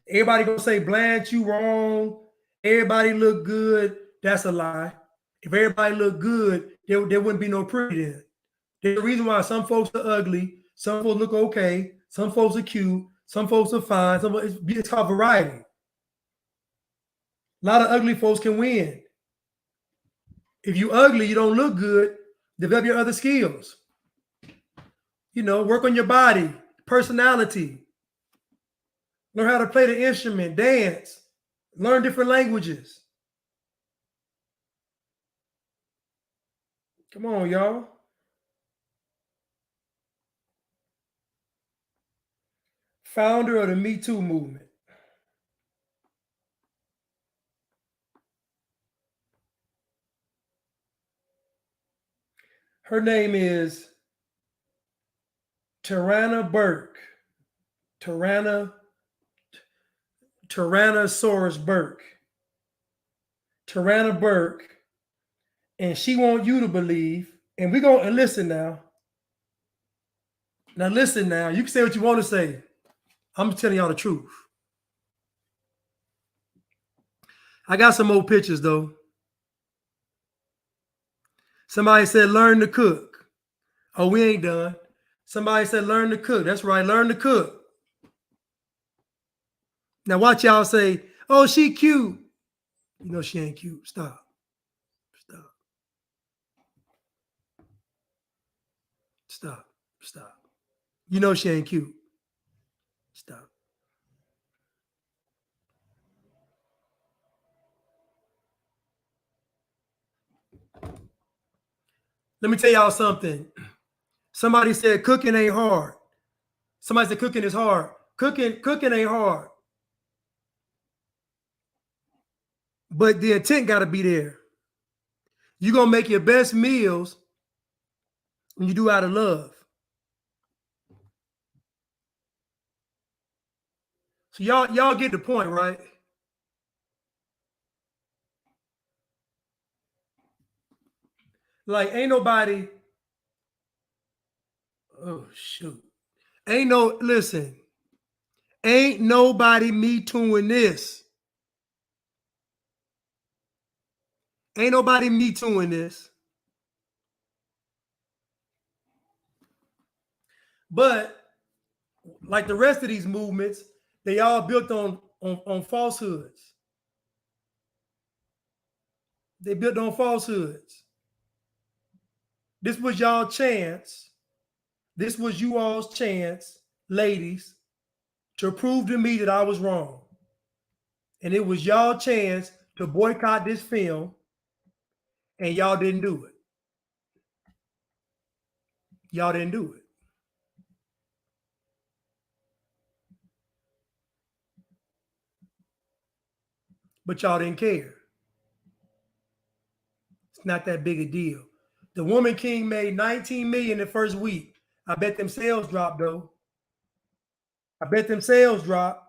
Everybody going to say, Blanche, you wrong. Everybody look good. That's a lie. If everybody look good, there wouldn't be no pretty then. There's a reason why some folks are ugly, some folks look okay, some folks are cute, some folks are fine. It's called variety. A lot of ugly folks can win. If you ugly, you don't look good, develop your other skills. work on your body, personality, learn how to play the instrument, dance, learn different languages. Come on, y'all. Founder of the Me Too movement. Her name is Tarana Burke. Tyrannosaurus Burke. Tarana Burke. And she want you to believe, and we're going to listen now. Now listen now. You can say what you want to say. I'm telling y'all the truth. I got some more pictures though. Somebody said learn to cook. Oh, we ain't done. Somebody said learn to cook. That's right, learn to cook. Now watch y'all say, oh, she cute. You know she ain't cute. Stop. Stop. Stop. Stop. You know she ain't cute. Stop. Let me tell y'all something. Somebody said cooking ain't hard. Somebody said cooking is hard. Cooking ain't hard. But the intent got to be there. You're going to make your best meals when you do out of love. So y'all get the point, right? Like, ain't nobody, oh, shoot. Ain't nobody Me Tooing this. Ain't nobody Me Tooing this. But like the rest of these movements, they all built on falsehoods. They built on falsehoods. This was y'all chance. This was you all's chance, ladies, to prove to me that I was wrong. And it was y'all chance to boycott this film, and y'all didn't do it. Y'all didn't do it. But y'all didn't care. It's not that big a deal. The Woman King made 19 million the first week. I bet them sales dropped though. I bet them sales dropped.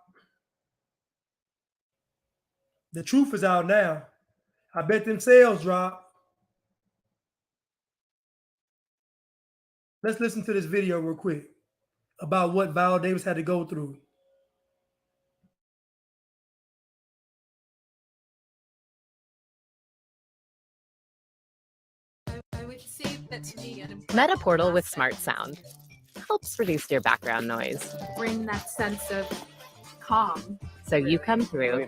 The truth is out now. I bet them sales dropped. Let's listen to this video real quick about what Viola Davis had to go through. MetaPortal with Smart Sound helps reduce your background noise. Bring that sense of calm. So you come through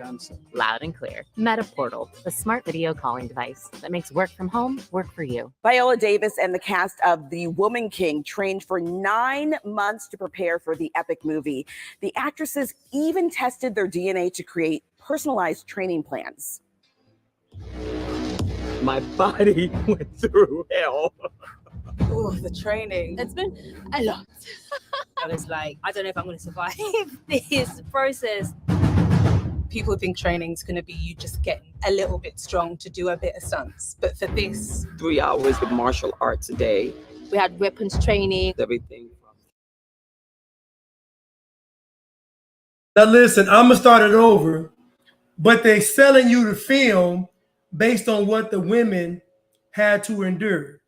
loud and clear. MetaPortal, the smart video calling device that makes work from home work for you. Viola Davis and the cast of The Woman King trained for 9 months to prepare for the epic movie. The actresses even tested their DNA to create personalized training plans. My body went through hell. Oh, the training. It's been a lot. I was like, I don't know if I'm going to survive this process. People think training's going to be you just getting a little bit strong to do a bit of stunts. But for this, 3 hours of martial arts a day. We had weapons training. Everything. Now listen, I'm gonna start it over, but they selling you the film based on what the women had to endure.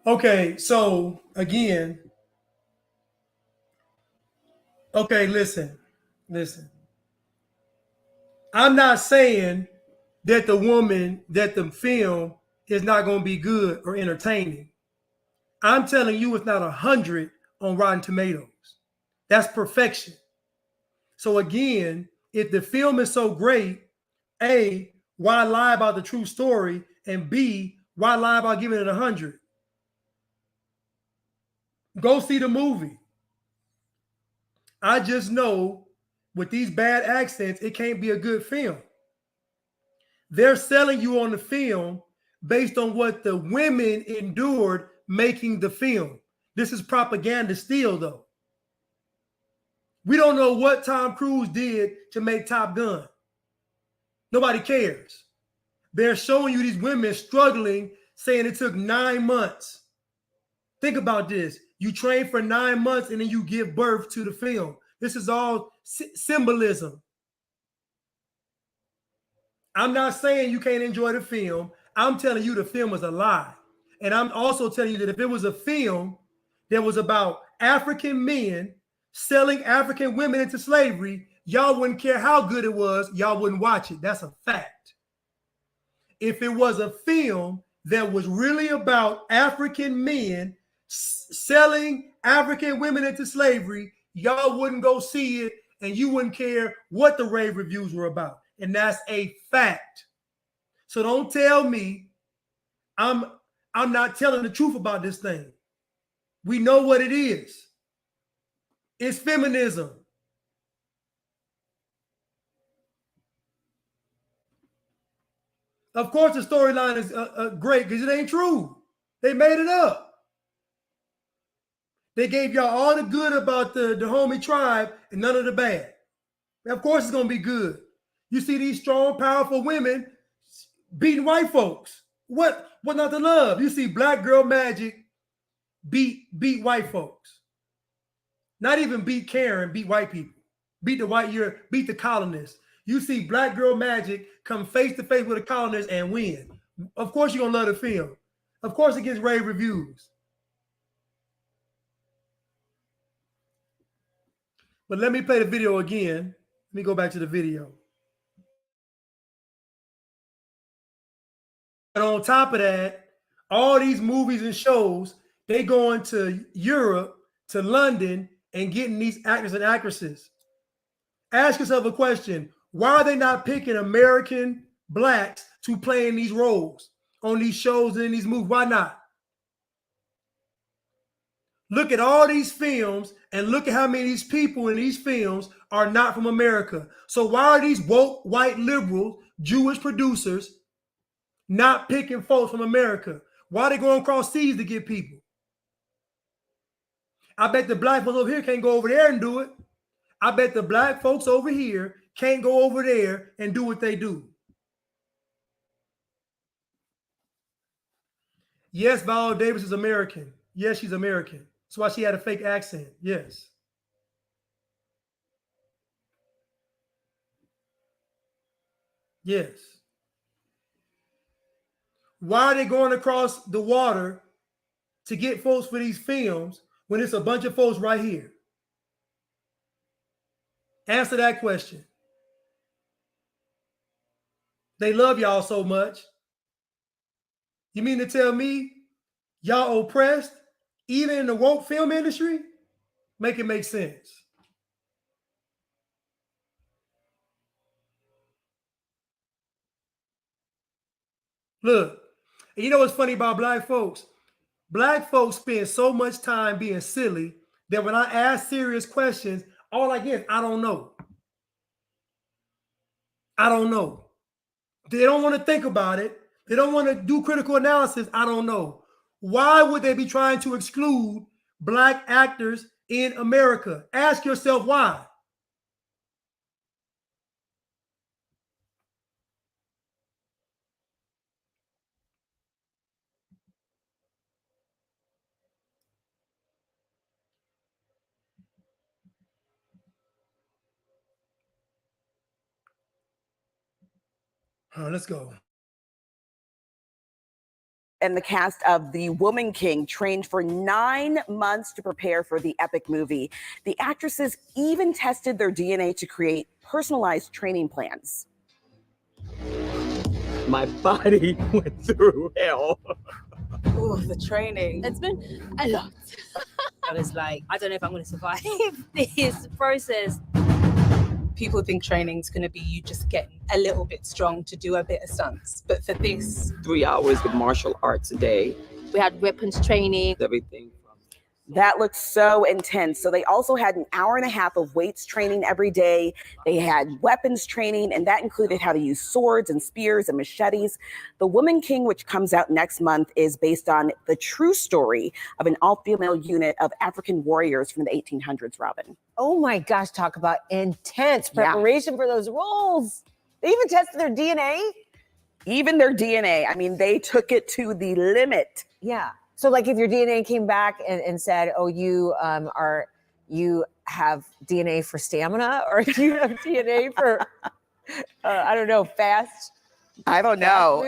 Okay, so again, okay, listen. I'm not saying that the film is not going to be good or entertaining. I'm telling you, it's not 100 on Rotten Tomatoes. That's perfection. So again, if the film is so great, A, why lie about the true story? And B, why lie about giving it 100? Go see the movie. I just know with these bad accents, it can't be a good film. They're selling you on the film based on what the women endured making the film. This is propaganda still, though. We don't know what Tom Cruise did to make Top Gun. Nobody cares. They're showing you these women struggling, saying it took 9 months. Think about this. You train for 9 months and then you give birth to the film. This is all symbolism. I'm not saying you can't enjoy the film. I'm telling you the film was a lie. And I'm also telling you that if it was a film that was about African men selling African women into slavery, y'all wouldn't care how good it was. Y'all wouldn't watch it. That's a fact. If it was a film that was really about African men selling African women into slavery, y'all wouldn't go see it and you wouldn't care what the rave reviews were about. And that's a fact. So don't tell me I'm not telling the truth about this thing. We know what it is. It's feminism. Of course, the storyline is great because it ain't true. They made it up. They gave y'all all the good about the homie tribe and none of the bad. Of course, it's going to be good. You see these strong, powerful women beating white folks. What not to love? You see Black Girl Magic beat white folks. Not even beat Karen, beat white people. Beat the colonists. You see Black Girl Magic come face to face with a colonist and win. Of course, you're going to love the film. Of course, it gets rave reviews. But let me play the video again. Let me go back to the video. And on top of that, all these movies and shows, they going to Europe, to London, and getting these actors and actresses. Ask yourself a question. Why are they not picking American blacks to play in these roles on these shows and in these movies? Why not? Look at all these films and look at how many of these people in these films are not from America. So why are these woke, white, liberal, Jewish producers not picking folks from America? Why are they going across seas to get people? I bet the black folks over here can't go over there and do it. I bet the black folks over here can't go over there and do what they do. Yes, Viola Davis is American. Yes, she's American. That's why she had a fake accent. Yes. Yes. Why are they going across the water to get folks for these films when it's a bunch of folks right here? Answer that question. They love y'all so much. You mean to tell me y'all oppressed even in the woke film industry? Make it make sense. Look, and you know what's funny about black folks? Black folks spend so much time being silly that when I ask serious questions, all I get is, I don't know. I don't know. They don't want to think about it. They don't want to do critical analysis. I don't know. Why would they be trying to exclude black actors in America? Ask yourself why. All right, let's go. And the cast of The Woman King trained for 9 months to prepare for the epic movie. The actresses even tested their DNA to create personalized training plans. My body went through hell. Oh, the training. It's been a lot. I was like, I don't know if I'm going to survive this process. People think training's going to be you just getting a little bit strong to do a bit of stunts. But for this, 3 hours of martial arts a day. We had weapons training. Everything. That looks so intense. So they also had an hour and a half of weights training every day. They had weapons training, and that included how to use swords and spears and machetes. The Woman King, which comes out next month, is based on the true story of an all-female unit of African warriors from the 1800s, Robin. Oh my gosh, talk about intense preparation for those roles. They even tested their DNA. Even their DNA. I mean, they took it to the limit. Yeah. So like if your DNA came back and said, oh, you have DNA for stamina, or you have DNA for, I don't know, fast. I don't know.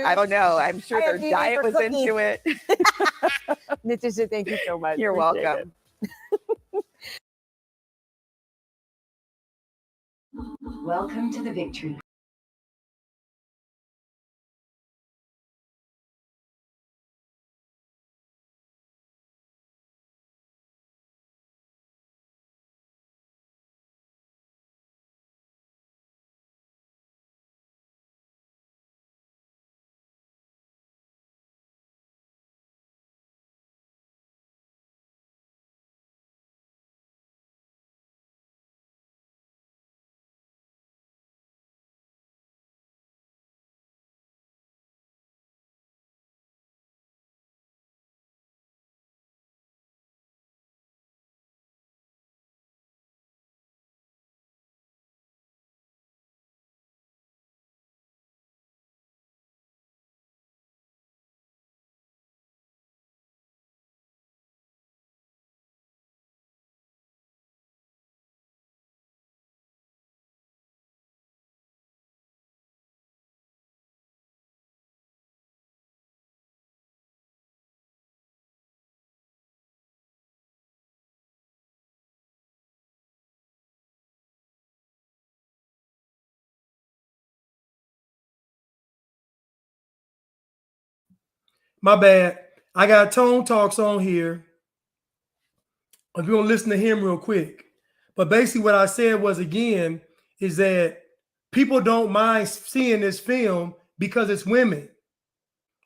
I'm sure their DNA diet for was cooking. into it. Natasha, thank you so much. You're Appreciate welcome. Welcome to the victory. My bad. I got Tone Talks on here. If you're gonna listen to him real quick. But basically what I said was, again, is that people don't mind seeing this film because it's women.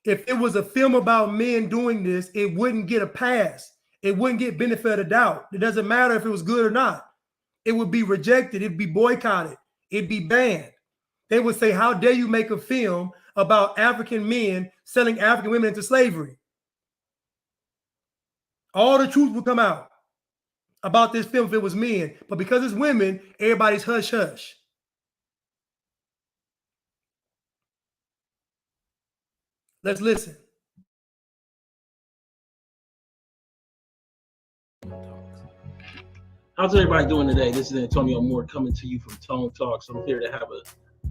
If it was a film about men doing this, it wouldn't get a pass. It wouldn't get benefit of doubt. It doesn't matter if it was good or not. It would be rejected. It'd be boycotted. It'd be banned. They would say, how dare you make a film about African men selling African women into slavery? All the truth would come out about this film if it was men. But because it's women, everybody's hush hush. Let's listen. How's everybody doing today? This is Antonio Moore coming to you from Tone Talks. I'm here to have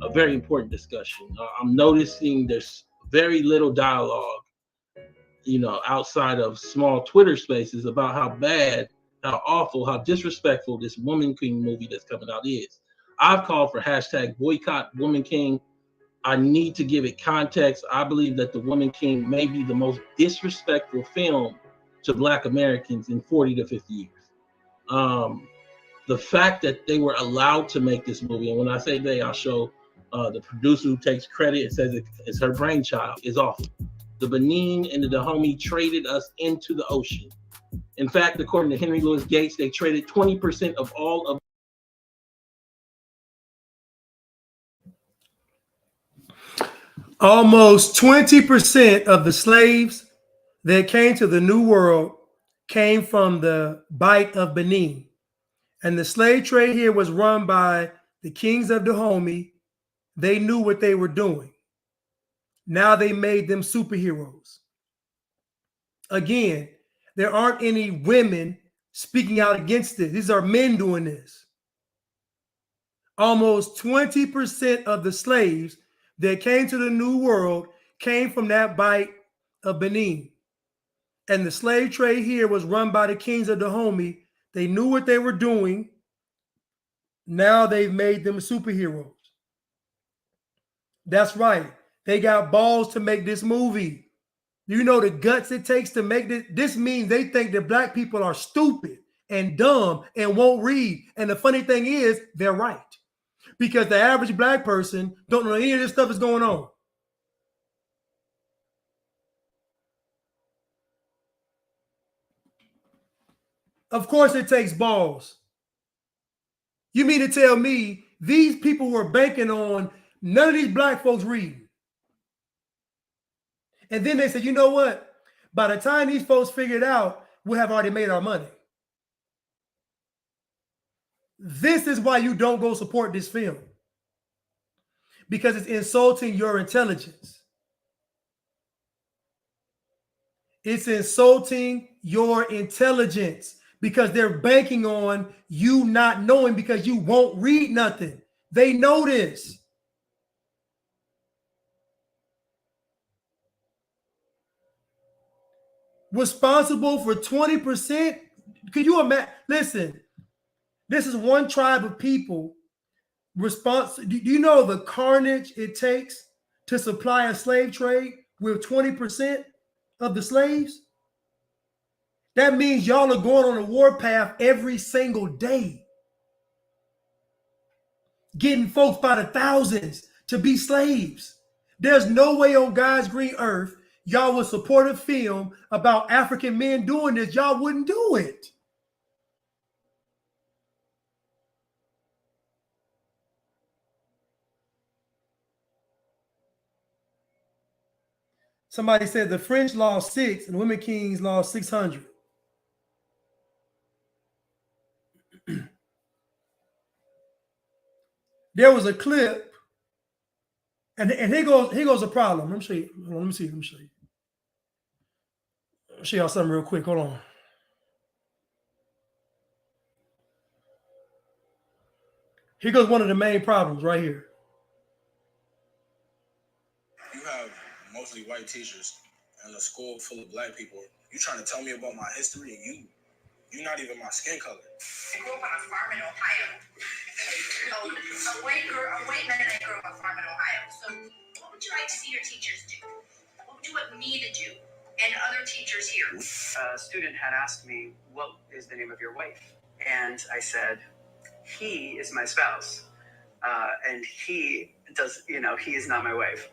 a very important discussion. I'm noticing there's very little dialogue, outside of small Twitter spaces about how bad, how awful, how disrespectful this Woman King movie that's coming out is. I've called for hashtag boycott Woman King. I need to give it context. I believe that the Woman King may be the most disrespectful film to Black Americans in 40 to 50 years. The fact that they were allowed to make this movie, and when I say they, I'll show the producer who takes credit and says it's her brainchild, is awful. The Benin and the Dahomey traded us into the ocean. In fact, according to Henry Louis Gates, they traded 20% of all of Almost 20% of the slaves that came to the New World came from the Bight of Benin. And the slave trade here was run by the kings of Dahomey. They knew what they were doing. Now they made them superheroes. Again, there aren't any women speaking out against this. These are men doing this. Almost 20% of the slaves that came to the New World came from that Bight of Benin. And the slave trade here was run by the kings of Dahomey. They knew what they were doing. Now they've made them superheroes. That's right. They got balls to make this movie. You know the guts it takes to make this. This means they think that black people are stupid and dumb and won't read. And the funny thing is, they're right. Because the average black person don't know any of this stuff is going on. Of course it takes balls. You mean to tell me these people were banking on none of these black folks reading? And then they said, you know what? By the time these folks figure it out, we'll have already made our money. This is why you don't go support this film. Because it's insulting your intelligence. It's insulting your intelligence because they're banking on you not knowing because you won't read nothing. They know this. Responsible for 20%? Could you imagine? Listen, this is one tribe of people. Do you know the carnage it takes to supply a slave trade with 20% of the slaves? That means y'all are going on a warpath every single day, getting folks by the thousands to be slaves. There's no way on God's green earth y'all would support a film about African men doing this. Y'all wouldn't do it. Somebody said the French lost 6 and the Women Kings lost 600. There was a clip, and here goes a problem. Let me show you. Let me show you. I'll show y'all something real quick. Hold on. Here goes one of the main problems right here. You have mostly white teachers and a school full of black people. You trying to tell me about my history and you're not even my skin color. I grew up on a farm in Ohio. So a white man and I grew up on a farm in Ohio. So what would you like to see your teachers do? What would you want me to do and other teachers here? A student had asked me, what is the name of your wife? And I said, he is my spouse. And he does, he is not my wife.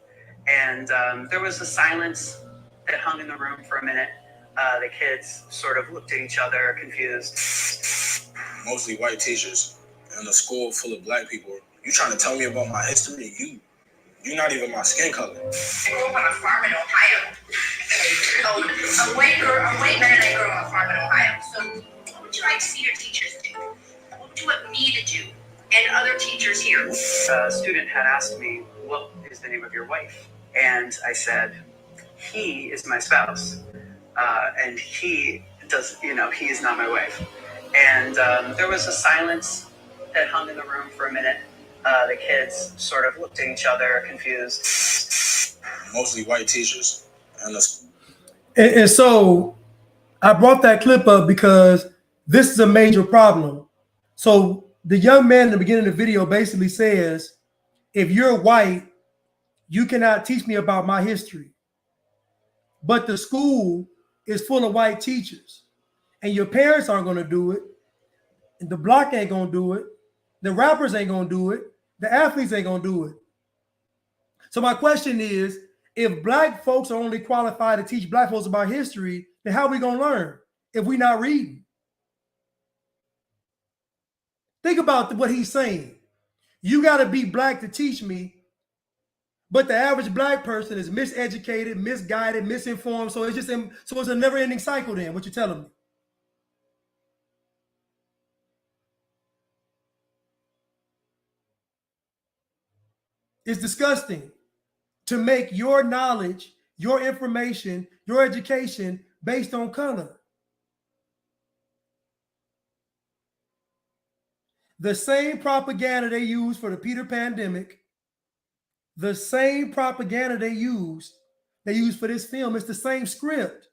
And there was a silence that hung in the room for a minute. The kids sort of looked at each other, confused. Mostly white teachers and a school full of black people. You trying to tell me about my history and you're not even my skin color. I grew up on a farm in Ohio. So a white man and I grew up on a farm in Ohio. So what would you like to see your teachers do? What would you want me to do and other teachers here? A student had asked me, what is the name of your wife? And I said, he is my spouse. And he does, he is not my wife. And there was a silence that hung in the room for a minute. The kids sort of looked at each other, confused. Mostly white teachers. And so I brought that clip up because this is a major problem. So the young man in the beginning of the video basically says, if you're white, you cannot teach me about my history. But the school is full of white teachers. And your parents aren't going to do it. And the block ain't going to do it. The rappers ain't going to do it. The athletes ain't going to do it. So my question is, if black folks are only qualified to teach black folks about history, then how are we going to learn if we're not reading? Think about what he's saying. You got to be black to teach me, but the average black person is miseducated, misguided, misinformed. So it's a never-ending cycle then, what you're telling me. It's disgusting to make your knowledge, your information, your education based on color. The same propaganda they used for the Peter pandemic, the same propaganda they used for this film. It's the same script.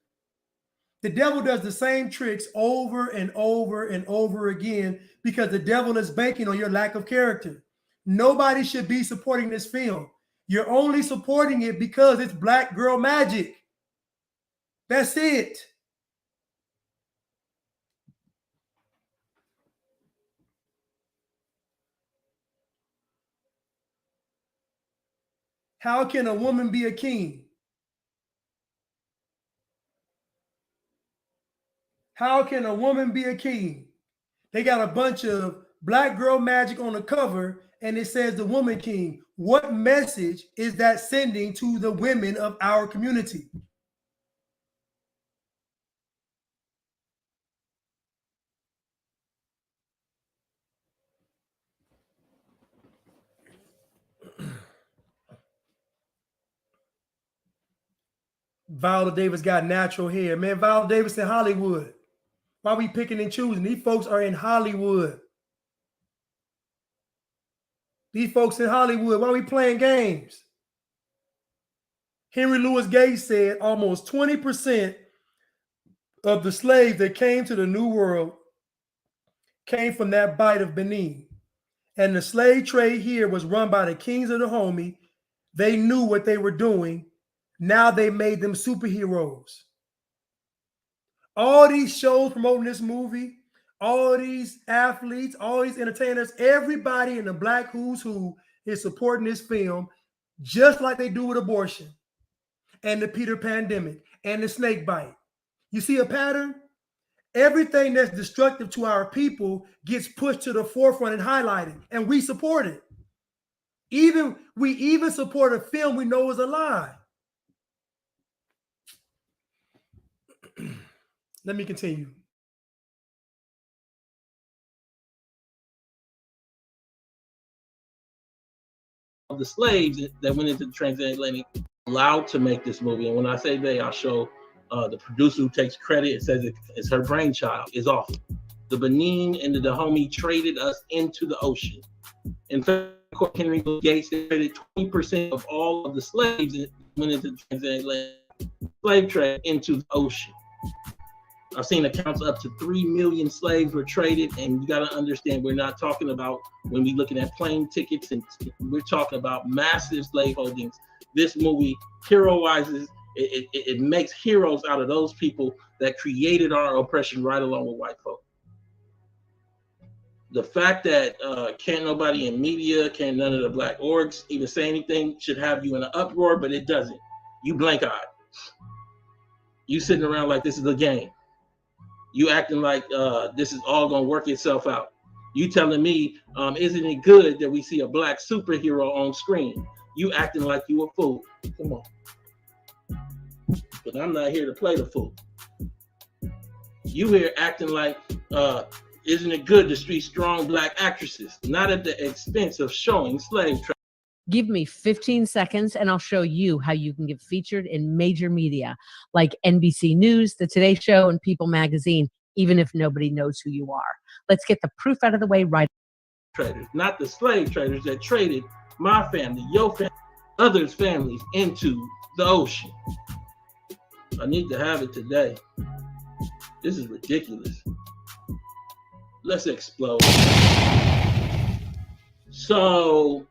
The devil does the same tricks over and over and over again because the devil is banking on your lack of character. Nobody should be supporting this film. You're only supporting it because it's black girl magic. That's it. How can a woman be a king? How can a woman be a king? They got a bunch of black girl magic on the cover and it says the woman king. What message is that sending to the women of our community? Viola Davis got natural hair. Man, Viola Davis in Hollywood. Why we picking and choosing? These folks are in Hollywood. These folks in Hollywood. Why we playing games? Henry Louis Gates said almost 20% of the slaves that came to the New World came from that bite of Benin. And the slave trade here was run by the kings of the homie. They knew what they were doing. Now they made them superheroes. All these shows promoting this movie, all these athletes, all these entertainers, everybody in the black who's who is supporting this film, just like they do with abortion and the Peter pandemic and the snake bite. You see a pattern? Everything that's destructive to our people gets pushed to the forefront and highlighted, and we support it. We even support a film we know is a lie. Let me continue. Of the slaves that went into the transatlantic allowed to make this movie, and when I say they, I'll show the producer who takes credit. It says it's her brainchild. Is awful. The Benin and the Dahomey traded us into the ocean. In fact, Henry Gates traded 20% of all of the slaves that went into the transatlantic slave trade into the ocean. I've seen accounts up to 3 million slaves were traded, and you got to understand, we're not talking about when we're looking at plane tickets, and we're talking about massive slave holdings. This movie heroizes, it makes heroes out of those people that created our oppression right along with white folk. The fact that can't nobody in media, can't none of the black orgs even say anything should have you in an uproar, but it doesn't. You blank-eyed. You sitting around like this is a game. You acting like this is all gonna work itself out. You telling me, isn't it good that we see a black superhero on screen? You acting like you a fool. Come on. But I'm not here to play the fool. You here acting like, isn't it good to see strong black actresses, not at the expense of showing slave trade? Give me 15 seconds and I'll show you how you can get featured in major media like NBC News, The Today Show, and People Magazine, even if nobody knows who you are. Let's get the proof out of the way right. Traders, not the slave traders that traded my family, your family, others' families into the ocean. I need to have it today. This is ridiculous. Let's explode. So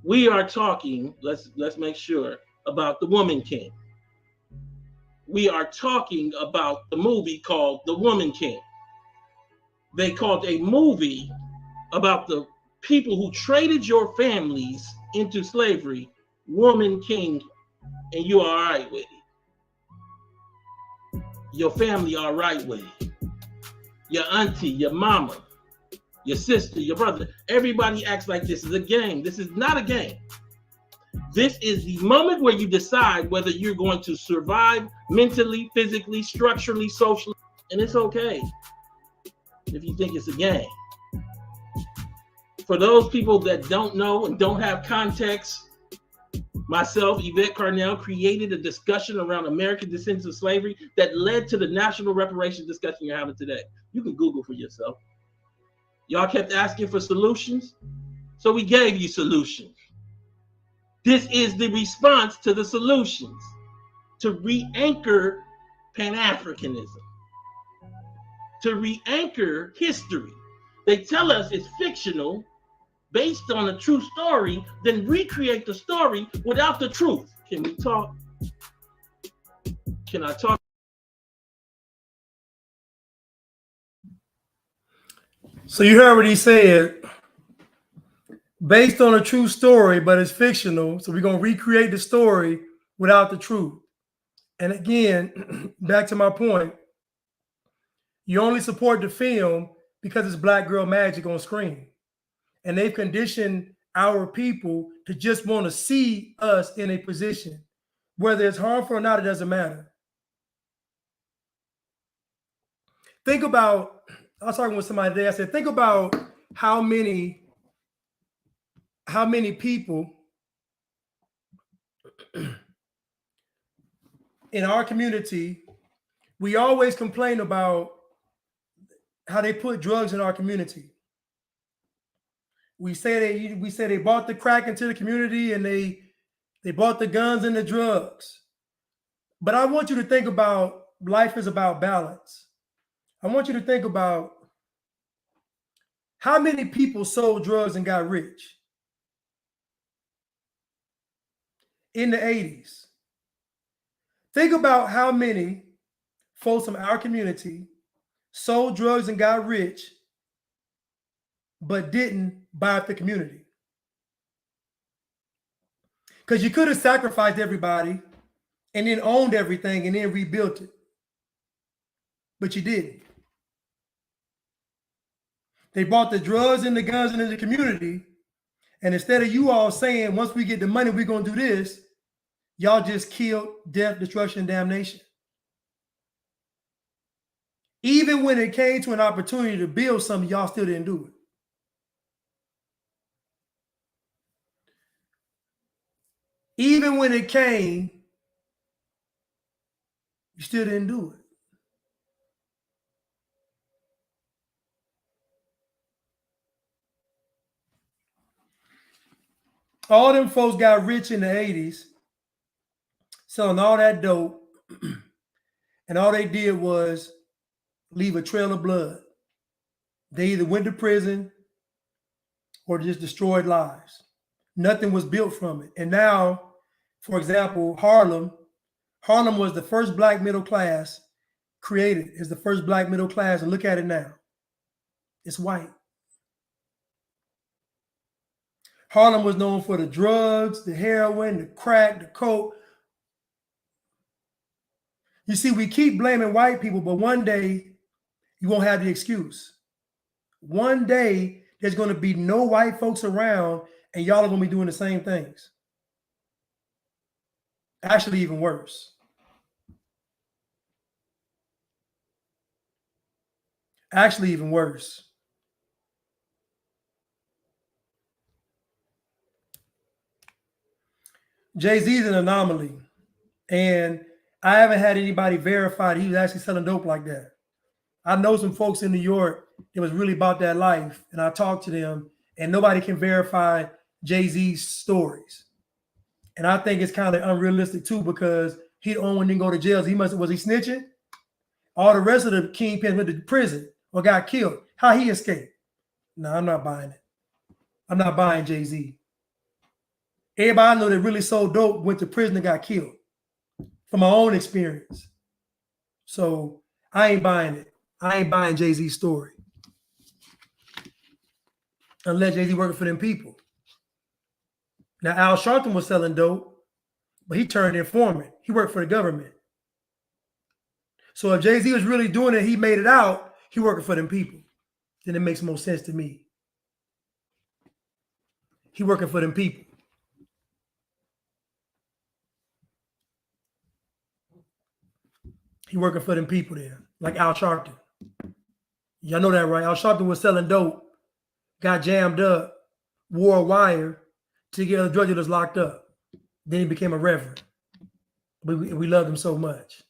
we are talking, let's make sure, about the Woman King. We are talking about the movie called The Woman King. They called a movie about the people who traded your families into slavery, Woman King, and you are all right with it. Your family all right with it. Your auntie, your mama, your sister, your brother, everybody acts like this is a game. This is not a game. This is the moment where you decide whether you're going to survive mentally, physically, structurally, socially, and it's okay if you think it's a game. For those people that don't know and don't have context, myself, Yvette Carnell, created a discussion around American descendants of slavery that led to the national reparations discussion you're having today. You can Google for yourself. Y'all kept asking for solutions, so we gave you solutions. This is the response to the solutions, to re-anchor Pan-Africanism, to re-anchor history. They tell us it's fictional, based on a true story than recreate the story without the truth. Can we talk? Can I talk? So you heard what he said. Based on a true story, but it's fictional. So we're going to recreate the story without the truth. And again, back to my point, you only support the film because it's black girl magic on screen. And they've conditioned our people to just want to see us in a position. Whether it's harmful or not, it doesn't matter. Think about, I was talking with somebody today, I said, think about how many people in our community, we always complain about how they put drugs in our community. We say they brought the crack into the community and they brought the guns and the drugs. But I want you to think about life is about balance. I want you to think about how many people sold drugs and got rich in the 80s. Think about how many folks from our community sold drugs and got rich, but didn't buy up the community. Because you could have sacrificed everybody and then owned everything and then rebuilt it. But you didn't. They bought the drugs and the guns into the community. And instead of you all saying, once we get the money, we're going to do this, y'all just killed, death, destruction, and damnation. Even when it came to an opportunity to build something, y'all still didn't do it. Even when it came, you still didn't do it. All them folks got rich in the 80s, selling all that dope, and all they did was leave a trail of blood. They either went to prison or just destroyed lives. Nothing was built from it. And now, for example, Harlem was the first black middle class created as the first black middle class, and look at it now. It's white. Harlem was known for the drugs, the heroin, the crack, the coke. You see, we keep blaming white people, but one day you won't have the excuse. One day there's going to be no white folks around and y'all are going to be doing the same things. Actually, even worse. Actually, even worse. Jay-Z is an anomaly. And I haven't had anybody verify that he was actually selling dope like that. I know some folks in New York that was really about that life, and I talked to them, and nobody can verify Jay-Z's stories. And I think it's kind of unrealistic too, because he the only one didn't go to jail. Was he snitching? All the rest of the kingpins went to prison or got killed. How he escaped? No, I'm not buying it. I'm not buying Jay-Z. Everybody I know that really sold dope went to prison and got killed. From my own experience. So I ain't buying it. I ain't buying Jay-Z's story. Unless Jay-Z working for them people. Now, Al Sharpton was selling dope, but he turned informant. He worked for the government. So if Jay-Z was really doing it, he made it out, he working for them people. Then it makes more sense to me. He working for them people. He working for them people there, like Al Sharpton. Y'all know that, right? Al Sharpton was selling dope, got jammed up, wore a wire to get other drug dealers locked up. Then he became a reverend. We loved him so much.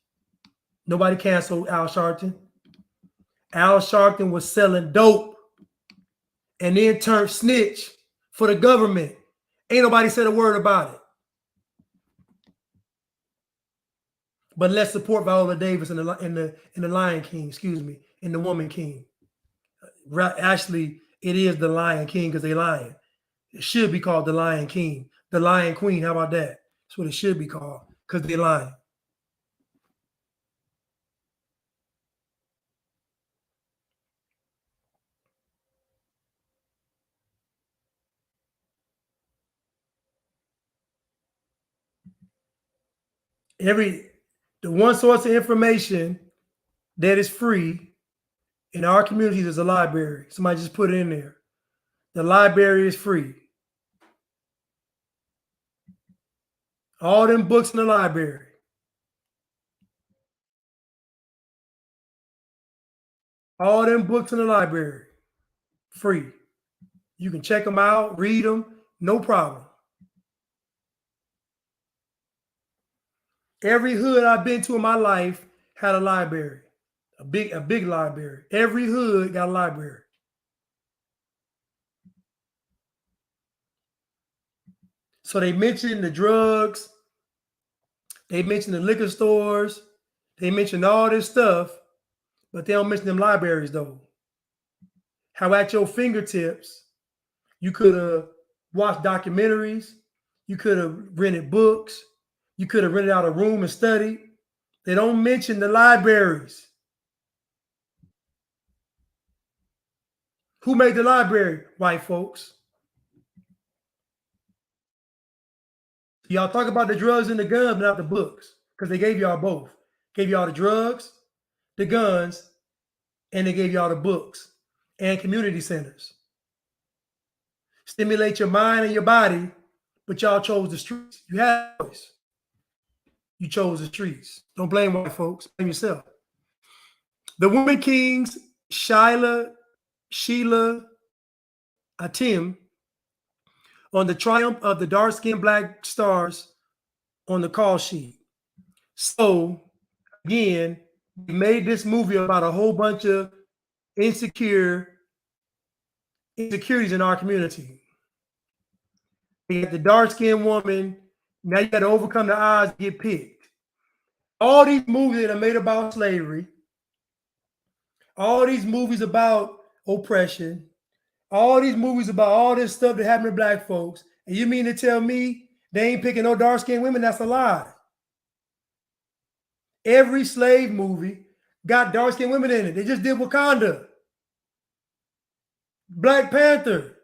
Nobody canceled Al Sharpton. Al Sharpton was selling dope and then turned snitch for the government. Ain't nobody said a word about it. But let's support Viola Davis in the Lion King, in the Woman King. Actually, it is the Lion King because they lying. It should be called The Lion King. The Lion Queen. How about that? That's what it should be called because they're lying. The one source of information that is free in our communities is a library. Somebody just put it in there. The library is free. All them books in the library. All them books in the library. Free. You can check them out, read them, no problem. Every hood I've been to in my life had a library. A big library. Every hood got a library. So they mentioned the drugs, they mentioned the liquor stores, they mentioned all this stuff, but they don't mention them libraries though. How at your fingertips, you could have watched documentaries, you could have rented books, you could have rented out a room and studied. They don't mention the libraries. Who made the library? White folks. Y'all talk about the drugs and the guns, but not the books, because they gave y'all both. Gave y'all the drugs, the guns, and they gave y'all the books and community centers. Stimulate your mind and your body, but y'all chose the streets. You had a choice. You chose the streets. Don't blame white folks. Blame yourself. The Women Kings, Sheila, Atim, on the triumph of the dark-skinned black stars on the call sheet. So, again, we made this movie about a whole bunch of insecurities in our community. You got the dark-skinned woman, now you got to overcome the odds to get picked. All these movies that are made about slavery, all these movies about oppression, all these movies about all this stuff that happened to black folks, and you mean to tell me they ain't picking no dark-skinned women? That's a lie. Every slave movie got dark-skinned women in it. They just did Wakanda. Black Panther.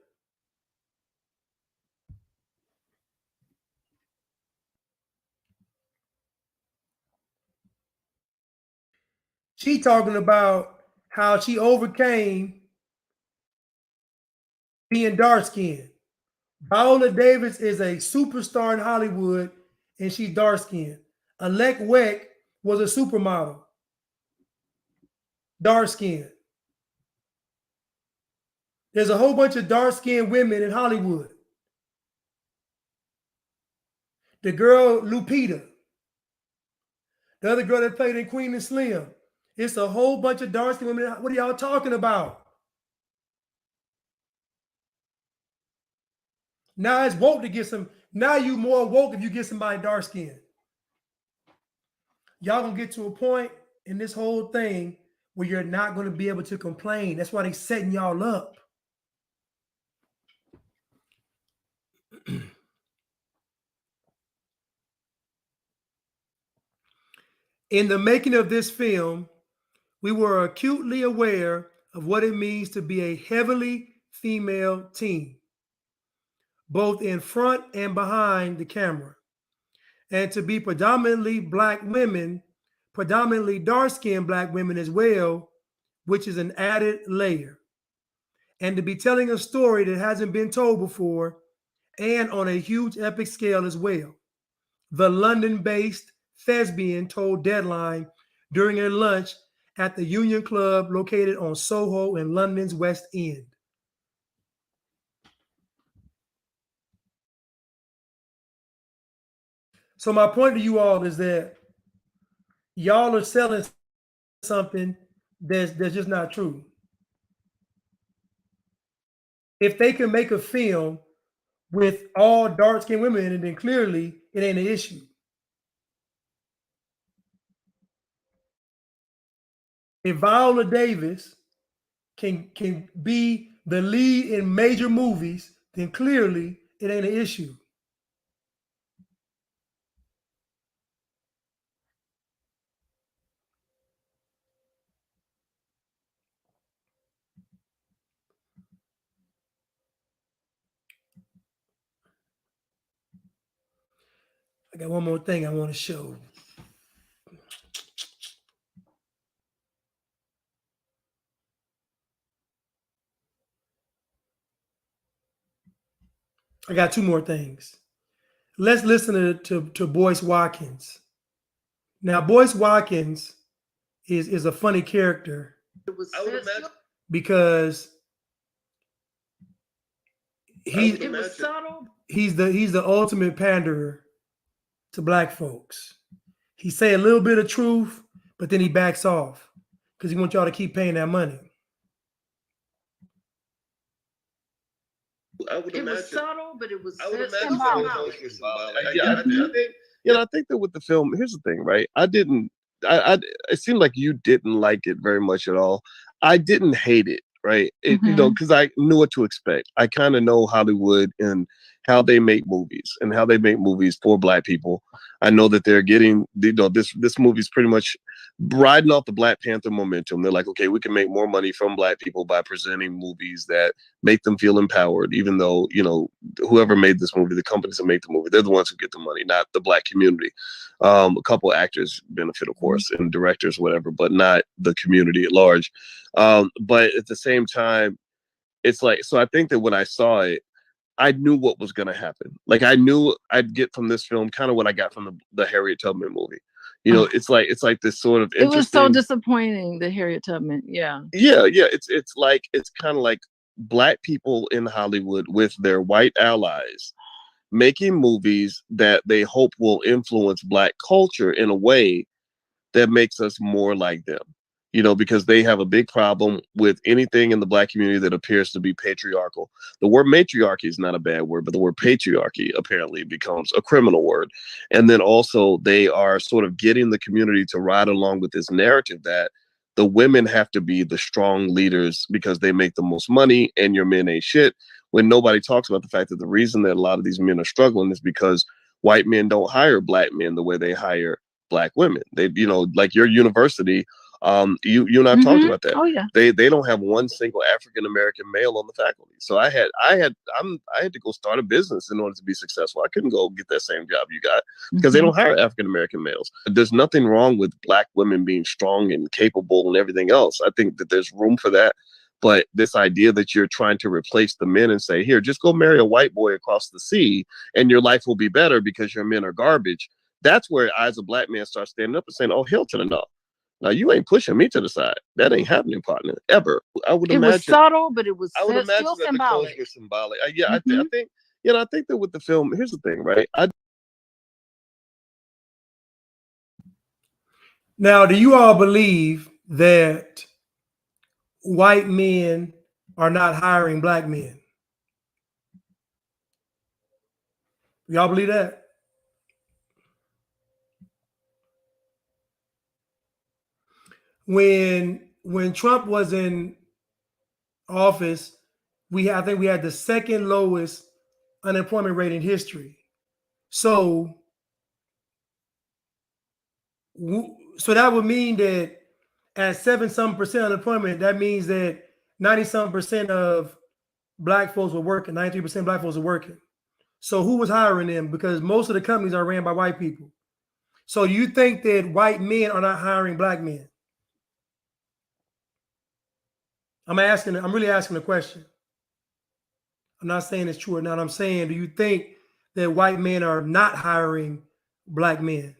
She talking about how she overcame being dark-skinned. Viola Davis is a superstar in Hollywood, and she's dark-skinned. Alec Weck was a supermodel. Dark-skinned. There's a whole bunch of dark-skinned women in Hollywood. The girl Lupita, the other girl that played in Queen and Slim. It's a whole bunch of dark-skinned women. What are y'all talking about? Now it's woke to get some. Now you more woke if you get somebody dark-skinned. Y'all gonna get to a point in this whole thing where you're not gonna be able to complain. That's why they setting y'all up. In the making of this film, we were acutely aware of what it means to be a heavily female team, both in front and behind the camera, and to be predominantly black women, predominantly dark-skinned black women as well, which is an added layer, and to be telling a story that hasn't been told before and on a huge epic scale as well. The London-based thespian told Deadline during a lunch at the Union Club located on Soho in London's West End. So my point to you all is that y'all are selling something that's just not true. If they can make a film with all dark-skinned women in it, then clearly it ain't an issue. If Viola Davis can be the lead in major movies, then clearly it ain't an issue. I got one more thing I want to show. I got two more things. Let's listen to Boyce Watkins. Now, Boyce Watkins is a funny character because he's the ultimate panderer to black folks. He say a little bit of truth, but then he backs off because he wants y'all to keep paying that money. I would imagine, was subtle, but it was symbolic. I think that with the film, here's the thing, right? It seemed like you didn't like it very much at all. I didn't hate it, right? Because I knew what to expect. I kind of know Hollywood and how they make movies and how they make movies for black people. I know that they're getting, this movie's pretty much riding off the Black Panther momentum. They're like, okay, we can make more money from black people by presenting movies that make them feel empowered, even though, whoever made this movie, the companies that make the movie, they're the ones who get the money, not the black community. A couple actors benefit, of course, and directors, whatever, but not the community at large. But at the same time, it's like, so I think that when I saw it, I knew what was going to happen. Like, I knew I'd get from this film kind of what I got from the Harriet Tubman movie. It's like this sort of It was so disappointing, the Harriet Tubman. Yeah. Yeah. It's kind of like black people in Hollywood with their white allies making movies that they hope will influence black culture in a way that makes us more like them. Because they have a big problem with anything in the black community that appears to be patriarchal. The word matriarchy is not a bad word, but the word patriarchy apparently becomes a criminal word. And then also they are sort of getting the community to ride along with this narrative that the women have to be the strong leaders because they make the most money and your men ain't shit. When nobody talks about the fact that the reason that a lot of these men are struggling is because white men don't hire black men the way they hire black women. They, like your university, you and I've talked about that. Oh yeah. They don't have one single African American male on the faculty. So I had to go start a business in order to be successful. I couldn't go get that same job you got because they don't hire African American males. There's nothing wrong with black women being strong and capable and everything else. I think that there's room for that. But this idea that you're trying to replace the men and say, here, just go marry a white boy across the sea and your life will be better because your men are garbage. That's where I, as a black man, start standing up and saying, oh, hell to the no. Now, you ain't pushing me to the side. That ain't happening, partner, ever. I would imagine. It was subtle, but it was I would imagine still that symbolic. the clothes were symbolic. I think that with the film, here's the thing, right? Now, do you all believe that white men are not hiring black men? Y'all believe that? When Trump was in office, I think we had the second lowest unemployment rate in history. So that would mean that at 7-some% unemployment, that means that 90-some% of black folks were working, 93% black folks were working. So who was hiring them? Because most of the companies are ran by white people. So do you think that white men are not hiring black men? I'm really asking the question. I'm not saying it's true or not. I'm saying, do you think that white men are not hiring black men?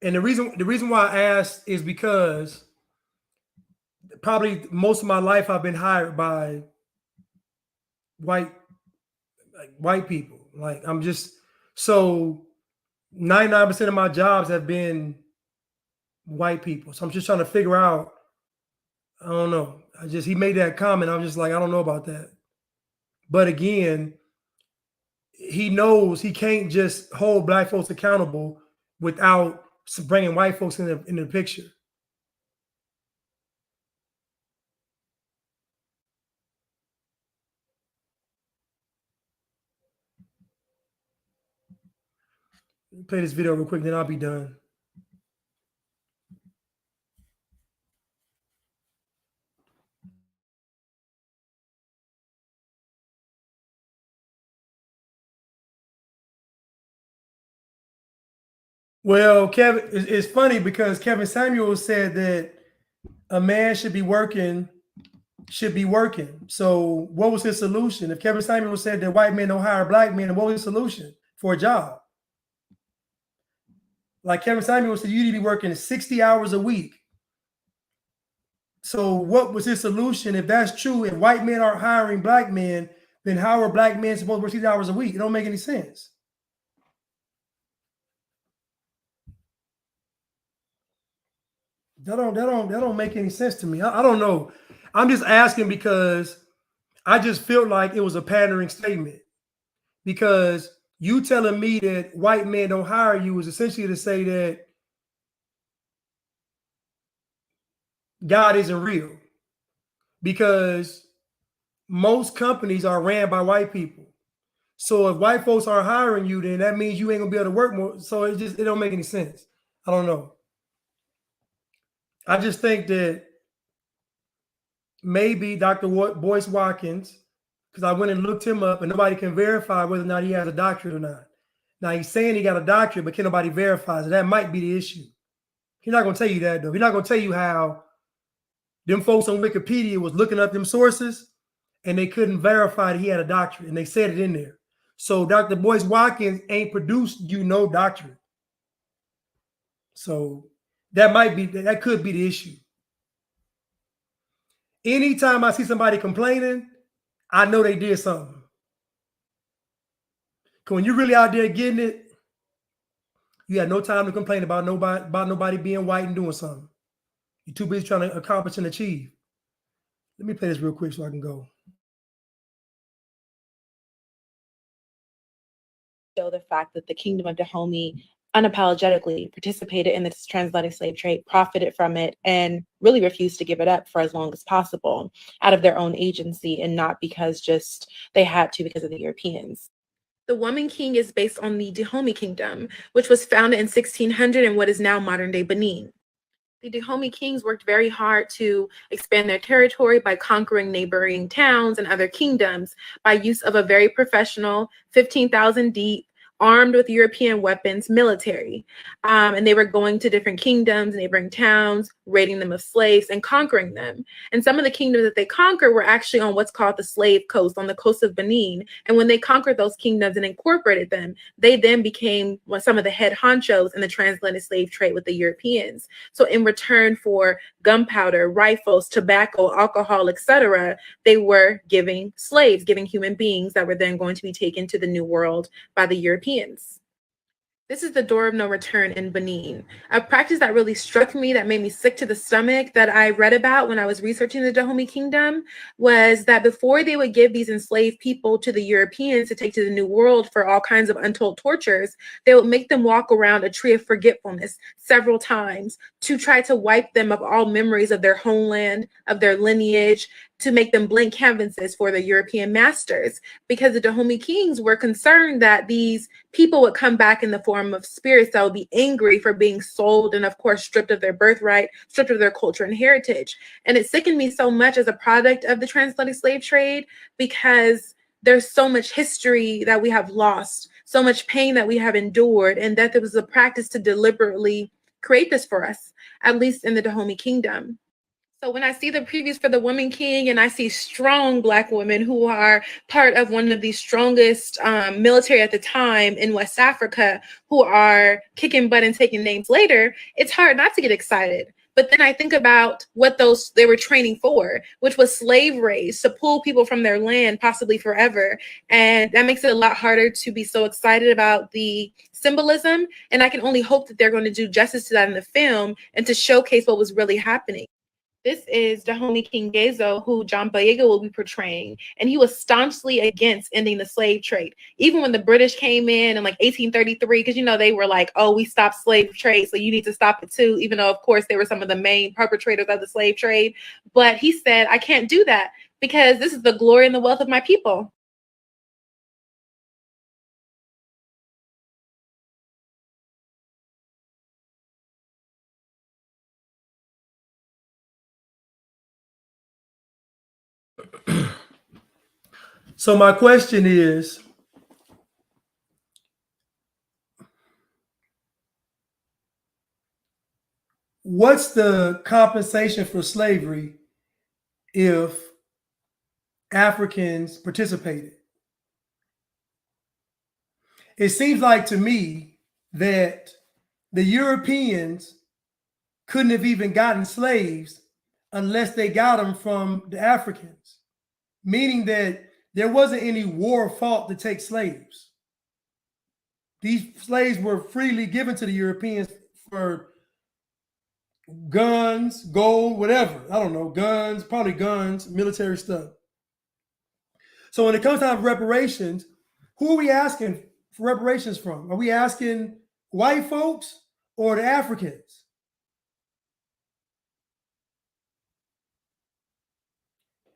And the reason why I asked is because probably most of my life I've been hired by white people. Like I'm just so 99% of my jobs have been white people. So I'm just trying to figure out. I don't know. He made that comment. I was just like, I don't know about that. But again, he knows he can't just hold black folks accountable without bringing white folks in the picture. Play this video real quick, then I'll be done. Well, Kevin, it's funny because Kevin Samuel said that a man should be working. So what was his solution? If Kevin Samuel said that white men don't hire black men, what was his solution for a job? Like Kevin Samuel said, you need to be working 60 hours a week. So what was his solution? If that's true, if white men aren't hiring black men, then how are black men supposed to work 60 hours a week? It don't make any sense. That don't make any sense to me. I don't know. I'm just asking because I just feel like it was a pandering statement. Because you telling me that white men don't hire you is essentially to say that God isn't real. Because most companies are ran by white people. So if white folks aren't hiring you, then that means you ain't gonna be able to work more. So it don't make any sense. I don't know. I just think that maybe Dr. Boyce Watkins, because I went and looked him up and nobody can verify whether or not he has a doctorate or not. Now he's saying he got a doctorate, but can nobody verify it? That might be the issue. He's not gonna tell you that though. He's not gonna tell you how them folks on Wikipedia was looking up them sources and they couldn't verify that he had a doctorate, and they said it in there. So Dr. Boyce Watkins ain't produced you no doctorate. So that could be the issue. Anytime I see somebody complaining, I know they did something. Because when you're really out there getting it, you have no time to complain about nobody being white and doing something. You're too busy trying to accomplish and achieve. Let me play this real quick so I can go. Show the fact that the Kingdom of Dahomey unapologetically participated in this transatlantic slave trade, profited from it, and really refused to give it up for as long as possible out of their own agency and not because just they had to because of the Europeans. The Woman King is based on the Dahomey Kingdom, which was founded in 1600 in what is now modern-day Benin. The Dahomey kings worked very hard to expand their territory by conquering neighboring towns and other kingdoms by use of a very professional, 15,000 deep, armed with European weapons military. And they were going to different kingdoms, neighboring towns, raiding them of slaves and conquering them. And some of the kingdoms that they conquered were actually on what's called the slave coast, on the coast of Benin. And when they conquered those kingdoms and incorporated them, they then became some of the head honchos in the transatlantic slave trade with the Europeans. So in return for gunpowder, rifles, tobacco, alcohol, etc., they were giving slaves, giving human beings that were then going to be taken to the New World by the Europeans. This is the door of no return in Benin. A practice that really struck me, that made me sick to the stomach, that I read about when I was researching the Dahomey Kingdom, was that before they would give these enslaved people to the Europeans to take to the New World for all kinds of untold tortures, they would make them walk around a tree of forgetfulness several times to try to wipe them of all memories of their homeland, of their lineage, to make them blank canvases for the European masters, because the Dahomey kings were concerned that these people would come back in the form of spirits that would be angry for being sold and, of course, stripped of their birthright, stripped of their culture and heritage. And it sickened me so much as a product of the transatlantic slave trade, because there's so much history that we have lost, so much pain that we have endured, and that there was a practice to deliberately create this for us, at least in the Dahomey kingdom. So when I see the previews for the Woman King and I see strong Black women who are part of one of the strongest military at the time in West Africa, who are kicking butt and taking names later, it's hard not to get excited. But then I think about what they were training for, which was slave raised, to pull people from their land, possibly forever. And that makes it a lot harder to be so excited about the symbolism. And I can only hope that they're going to do justice to that in the film and to showcase what was really happening. This is Dahomey King Gezo, who John Boyega will be portraying, and he was staunchly against ending the slave trade. Even when the British came in like 1833, because they were like, "Oh, we stopped slave trade, so you need to stop it too." Even though, of course, they were some of the main perpetrators of the slave trade, but he said, "I can't do that because this is the glory and the wealth of my people." So my question is, what's the compensation for slavery if Africans participated? It seems like to me that the Europeans couldn't have even gotten slaves unless they got them from the Africans, meaning that there wasn't any war fought to take slaves. These slaves were freely given to the Europeans for guns, gold, whatever. I don't know, guns, probably guns, military stuff. So when it comes time for reparations, who are we asking for reparations from? Are we asking white folks or the Africans?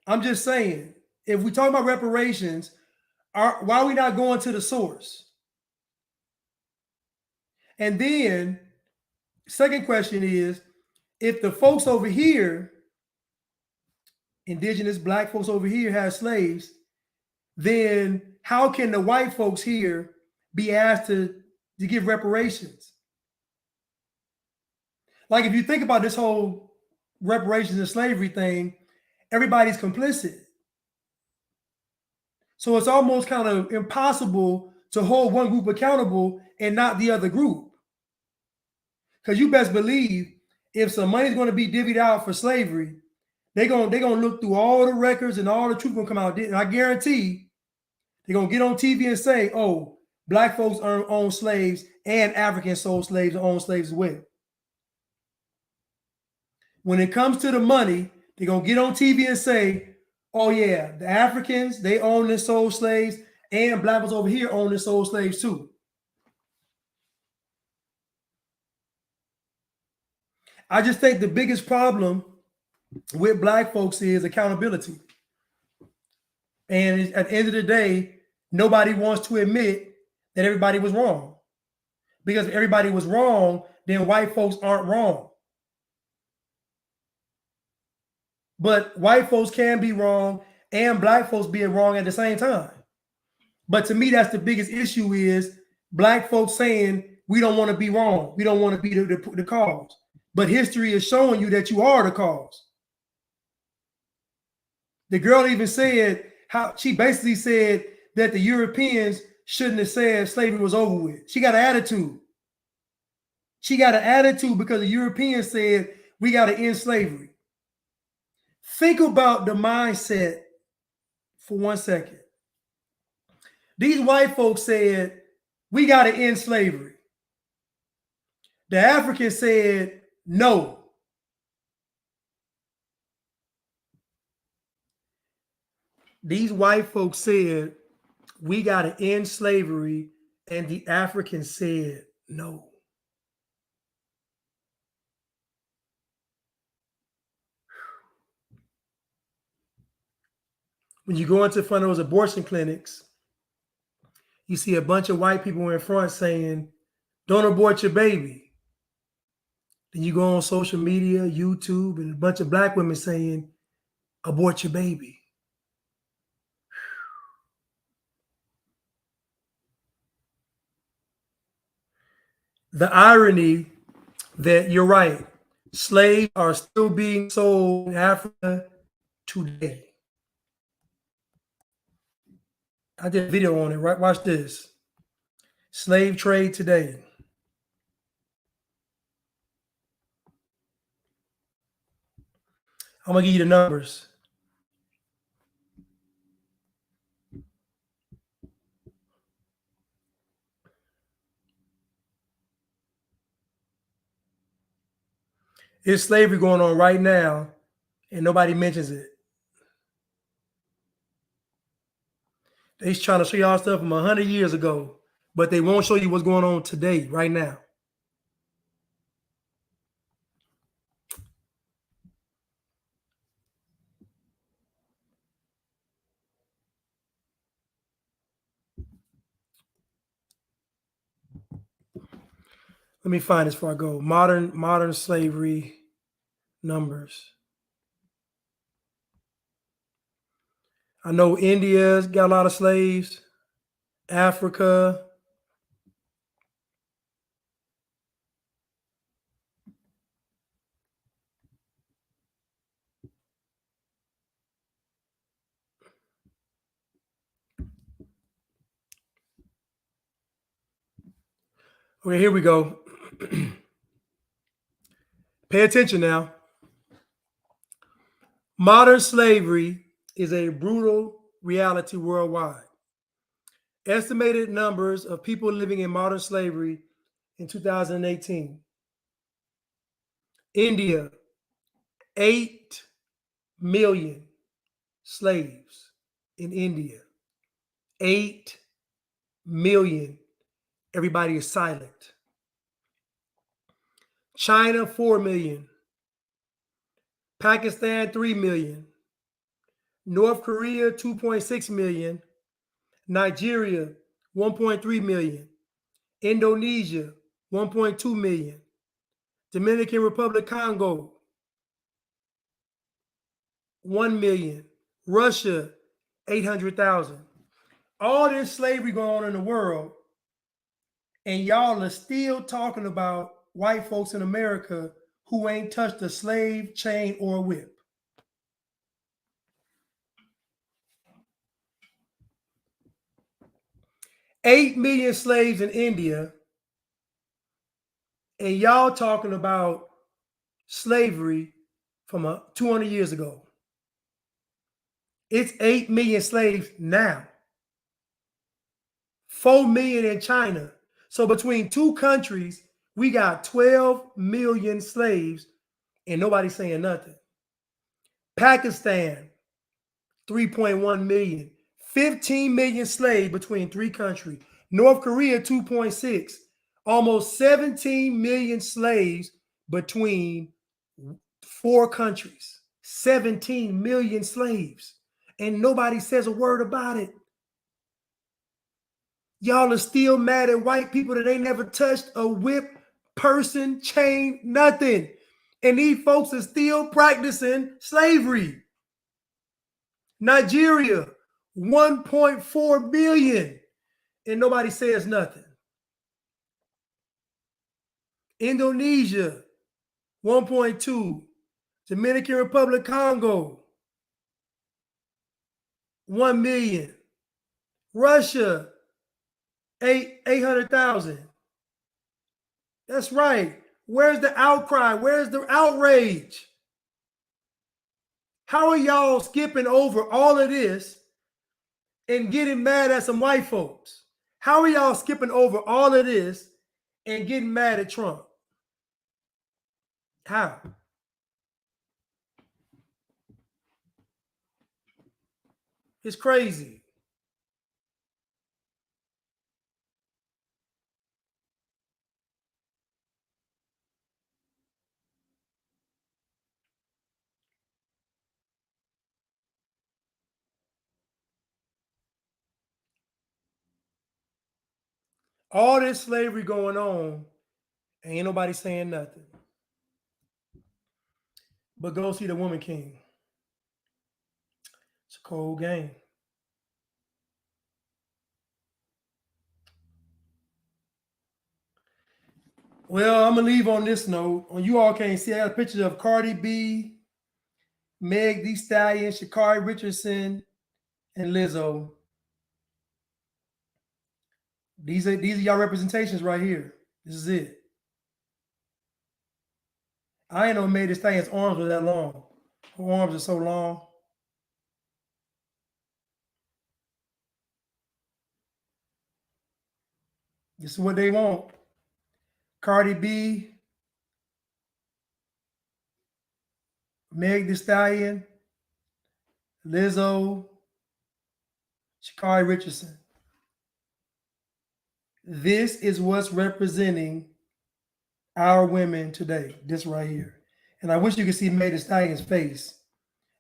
I'm just saying, if we talk about reparations, why are we not going to the source? And then, second question is, if the folks over here, indigenous black folks over here, have slaves, then how can the white folks here be asked to give reparations? Like, if you think about this whole reparations and slavery thing, everybody's complicit. So it's almost kind of impossible to hold one group accountable and not the other group. Because you best believe if some money's going to be divvied out for slavery, they're gonna look through all the records and all the truth gonna come out. And I guarantee they're gonna get on TV and say, "Oh, black folks own slaves and Africans sold slaves and own slaves as well." When it comes to the money, they're gonna get on TV and say, "Oh yeah, the Africans, they own and sold slaves, and black folks over here own and sold slaves too." I just think the biggest problem with black folks is accountability. And at the end of the day, nobody wants to admit that everybody was wrong. Because if everybody was wrong, then white folks aren't wrong. But white folks can be wrong and black folks being wrong at the same time. But to me, that's the biggest issue is black folks saying we don't want to be wrong. We don't want to be the cause. But history is showing you that you are the cause. The girl even said how she basically said that the Europeans shouldn't have said slavery was over with. She got an attitude. She got an attitude because the Europeans said we got to end slavery. Think about the mindset for 1 second. These white folks said we got to end slavery. The Africans said no. These white folks said we got to end slavery, and the Africans said no. When you go into front of those abortion clinics, you see a bunch of white people in front saying, "Don't abort your baby." Then you go on social media, YouTube, and a bunch of black women saying, "Abort your baby." The irony that you're right, slaves are still being sold in Africa today. I did a video on it, right? Watch this. Slave trade today. I'm going to give you the numbers. There's slavery going on right now and nobody mentions it. They're trying to show y'all stuff from 100 years ago, but they won't show you what's going on today, right now. Let me find this before I go. Modern slavery numbers. I know India's got a lot of slaves. Africa. Okay, here we go. Pay attention now. Modern slavery is a brutal reality worldwide. Estimated numbers of people living in modern slavery in 2018. India, 8 million slaves in India. 8 million. Everybody is silent. China, 4 million. Pakistan, 3 million. North Korea, 2.6 million. Nigeria, 1.3 million. Indonesia, 1.2 million. Dominican Republic, Congo, 1 million. Russia, 800,000. All this slavery going on in the world, and y'all are still talking about white folks in America who ain't touched a slave, chain, or a whip. $8 million slaves in India, and y'all talking about slavery from 200 years ago. It's 8 million slaves now. 4 million in China. So between two countries, we got 12 million slaves, and nobody's saying nothing. Pakistan, 3.1 million. 15 million slaves between three countries. North Korea, 2.6. Almost 17 million slaves between 4 countries. 17 million slaves. And nobody says a word about it. Y'all are still mad at white people that ain't never touched a whip, person, chain, nothing. And these folks are still practicing slavery. Nigeria, 1.4 billion, and nobody says nothing. Indonesia, 1.2. Dominican Republic, Congo, 1 million. Russia, 800,000. That's right. Where's the outcry? Where's the outrage? How are y'all skipping over all of this and getting mad at some white folks? How are y'all skipping over all of this and getting mad at Trump? How? It's crazy. All this slavery going on, and ain't nobody saying nothing. But go see the Woman King. It's a cold game. Well, I'm gonna leave on this note. On you all can't see, I got a picture of Cardi B, Meg Thee Stallion, Sha'Carri Richardson, and Lizzo. These are y'all representations right here. This is it. I ain't know Meg Thee Stallion's arms were that long. Her arms are so long. This is what they want. Cardi B Meg Thee Stallion, Lizzo, Sha'Carri Richardson. This is what's representing our women today, this right here. And I wish you could see Meg Thee Stallion's face.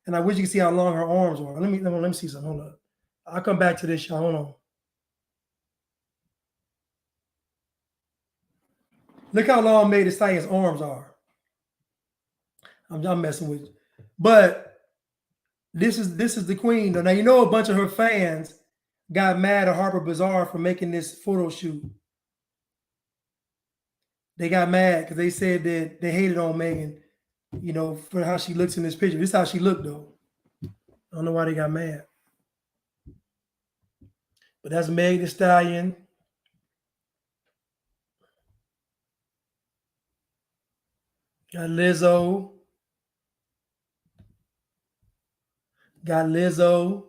And I wish you could see how long her arms were. Let me see something. Hold up. I'll come back to this, y'all. Hold on. Look how long Meg Thee Stallion's arms are. I'm messing with you. But this is the queen, though. Now, you know a bunch of her fans got mad at Harper Bazaar for making this photo shoot. They got mad because they said that they hated on Megan, you know, for how she looks in this picture. This is how she looked, though. I don't know why they got mad. But that's Meg Thee Stallion. Got Lizzo. Got Lizzo.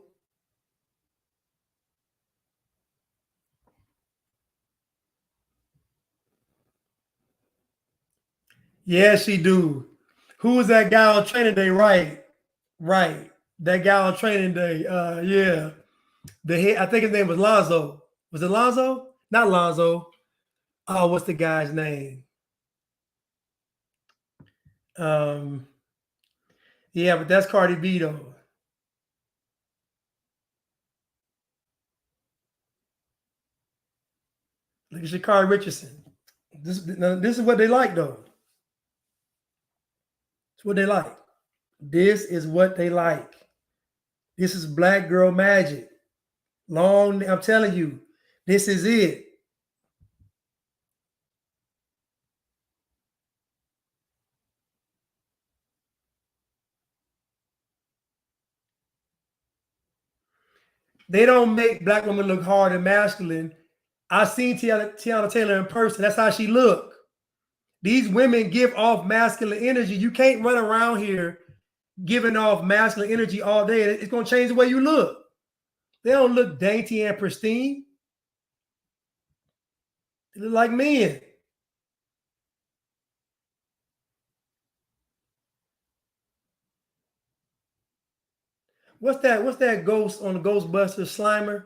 Yeah, she do. Who was that guy on training day? Right. That guy on training day. Yeah. The head, I think his name was Lonzo. Was it Lonzo? Not Lonzo. Oh, what's the guy's name? Yeah, but that's Cardi B though. Look at Sha'Carri Richardson. This is what they like though. It's what they like. This is what they like. This is black girl magic. Long, I'm telling you, this is it. They don't make black women look hard and masculine. I've seen Tiana Taylor in person. That's how she look. These women give off masculine energy. You can't run around here giving off masculine energy all day. It's going to change the way you look. They don't look dainty and pristine. They look like men. What's that ghost on the Ghostbusters? Slimer?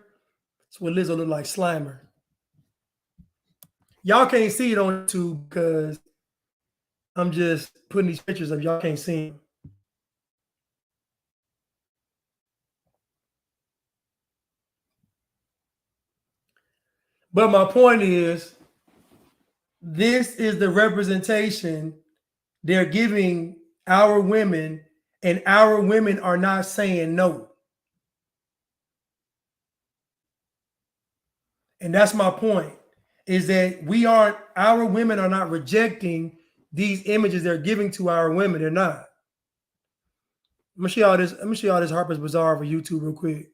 That's what Lizzo look like, Slimer. Y'all can't see it on YouTube because I'm just putting these pictures up. Y'all can't see them. But my point is, this is the representation they're giving our women, and our women are not saying no. And that's my point, is that our women are not rejecting these images they're giving to our women. They're not. Let me show y'all this Harper's Bazaar for YouTube real quick.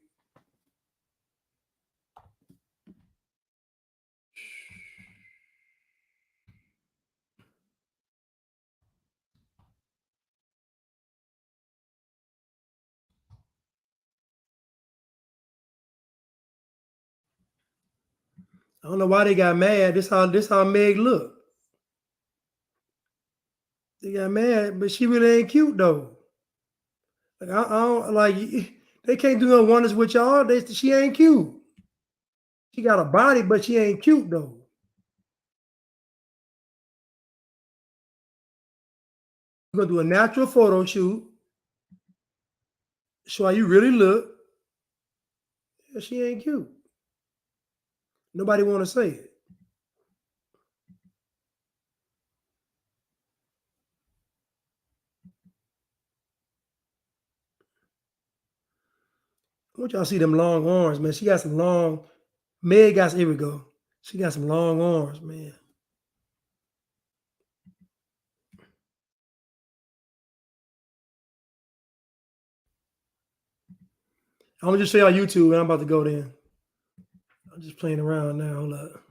I don't know why they got mad. This how Meg look. They got mad, but she really ain't cute though. Like I don't like. They can't do no wonders with y'all. She ain't cute. She got a body, but she ain't cute though. We're gonna do a natural photo shoot. Show how you really look. Yeah, she ain't cute. Nobody want to say it. I want y'all to see them long arms, man. She got some long. Meg got some, here we go. She got some long arms, man. I'm gonna just show y'all YouTube, and I'm about to go then. I'm just playing around now. Hold up.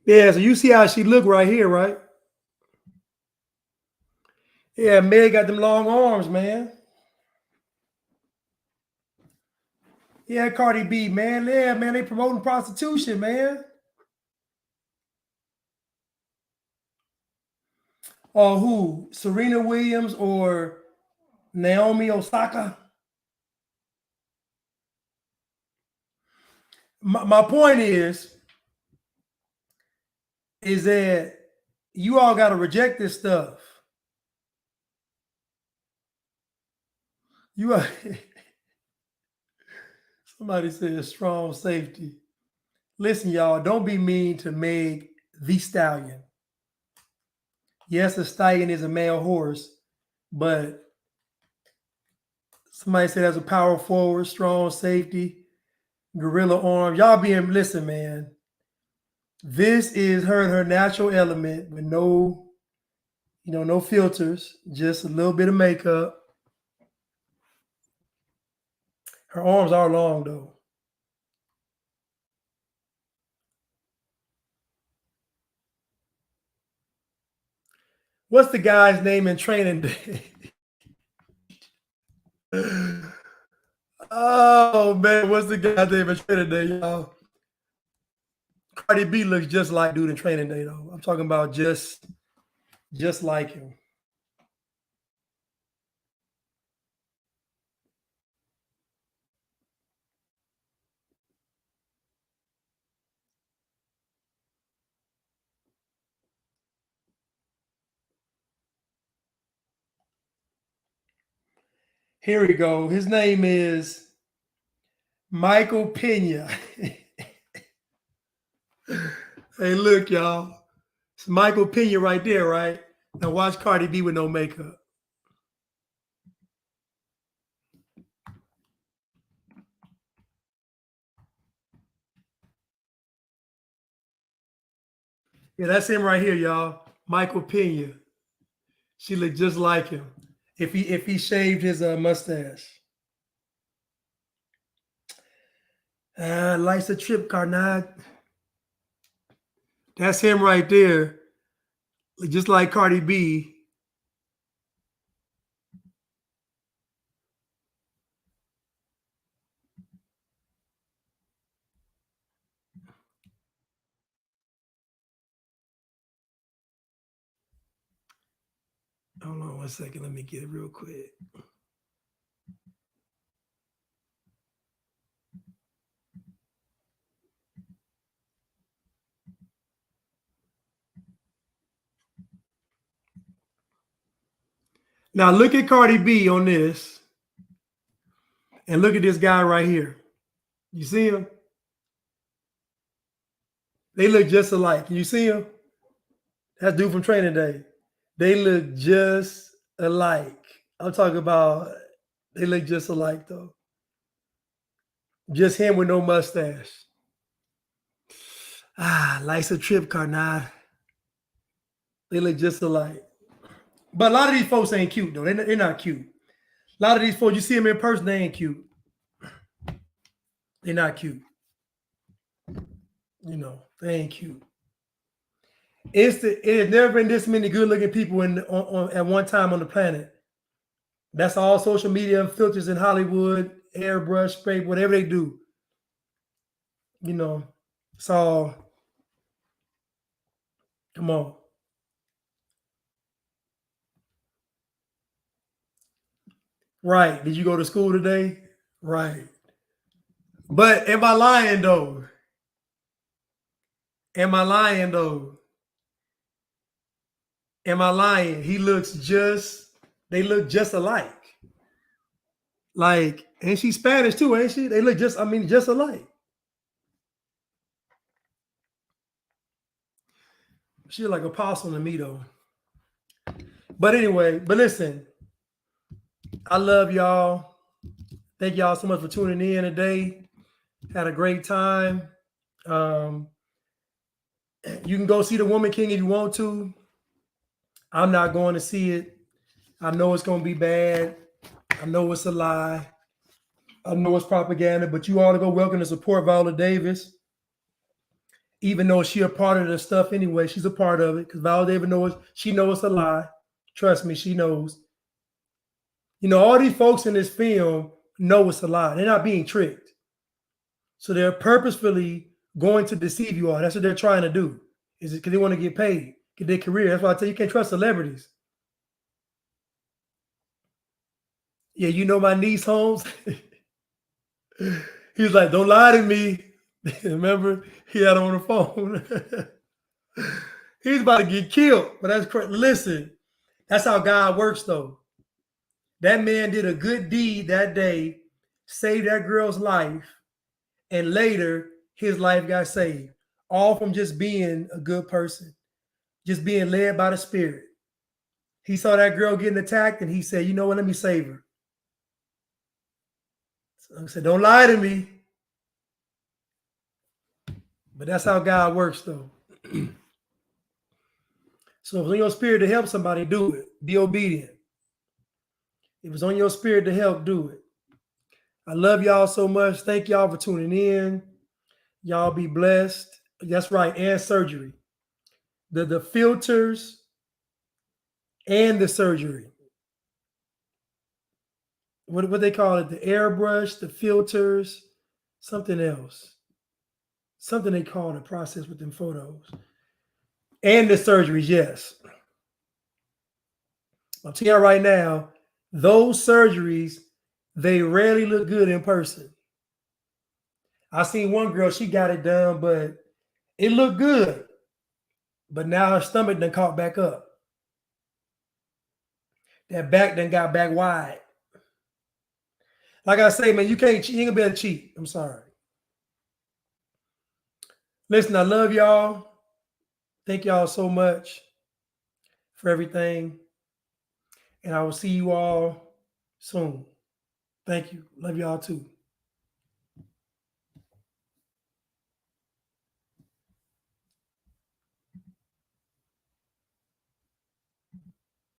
Yeah, so you see how she look right here, right? Yeah, Meg got them long arms, man. Yeah, Cardi B, man. Yeah, man, they promoting prostitution, man. Or who? Serena Williams or Naomi Osaka? My point is that you all got to reject this stuff. You are, somebody said strong safety. Listen, y'all, don't be mean to Meg the Stallion. Yes, a stallion is a male horse, but somebody said that's a power forward, strong safety, gorilla arm. Y'all being, listen, man. This is her in her natural element with no, no filters, just a little bit of makeup. Her arms are long though. What's the guy's name in Training Day? Oh man, what's the guy's name in Training Day, y'all? Cardi B looks just like dude in Training Day though. I'm talking about just like him. Here we go. His name is Michael Pena. Hey, look, y'all. It's Michael Pena right there, right? Now watch Cardi B with no makeup. Yeah, that's him right here, y'all. Michael Pena. She looked just like him if he shaved his mustache. Life's a trip, Carnage. That's him right there. Just like Cardi B. Hold on 1 second. Let me get it real quick. Now look at Cardi B on this. And look at this guy right here. You see him? They look just alike. You see him? That's dude from Training Day. They look just alike. I'm talking about they look just alike though. Just him with no mustache. Life's a trip, Carnage. They look just alike. But a lot of these folks ain't cute though. They're not cute. A lot of these folks, you see them in person, they ain't cute. They're not cute. You know, they ain't cute. It has never been this many good-looking people at one time on the planet. That's all social media filters in Hollywood, airbrush, spray, whatever they do. You know, it's all. Come on. Right. Did you go to school today? Right. But am I lying though? Am I lying though? Am I lying? They look just alike. Like, and she's Spanish too, ain't she? They look just alike. She's like apostle to me though. But anyway, listen, I love y'all. Thank y'all so much for tuning in today. Had a great time. You can go see The Woman King if you want to. I'm not going to see it. I know it's going to be bad. I know it's a lie. I know it's propaganda, but you ought to go welcome and support Viola Davis. Even though she's a part of the stuff anyway, she's a part of it because Viola Davis knows it's a lie. Trust me, she knows. You know, all these folks in this film know it's a lie. They're not being tricked. So they're purposefully going to deceive you all. That's what they're trying to do. Is it because they want to get paid, get their career. That's why I tell you, you can't trust celebrities. Yeah, you know my niece Holmes. He was like, "Don't lie to me." Remember, he had her on the phone. He's about to get killed. But that's correct. Listen, that's how God works, though. That man did a good deed that day, saved that girl's life, and later his life got saved. All from just being a good person, just being led by the Spirit. He saw that girl getting attacked, and he said, "You know what? Let me save her." So I said, "Don't lie to me." But that's how God works, though. So if it's on your spirit to help somebody, do it. Be obedient. If it's on your spirit to help, do it. I love y'all so much. Thank y'all for tuning in. Y'all be blessed. That's right, and surgery. The filters and the surgery. What they call it? The airbrush, the filters, something else. Something they call the process with them photos. And the surgeries, yes. I'll tell you right now, those surgeries, they rarely look good in person. I seen one girl, she got it done, but it looked good. But now her stomach done caught back up. That back done got back wide. Like I say, man, you ain't gonna be able to cheat. I'm sorry. Listen, I love y'all. Thank y'all so much for everything. And I will see you all soon. Thank you. Love y'all too.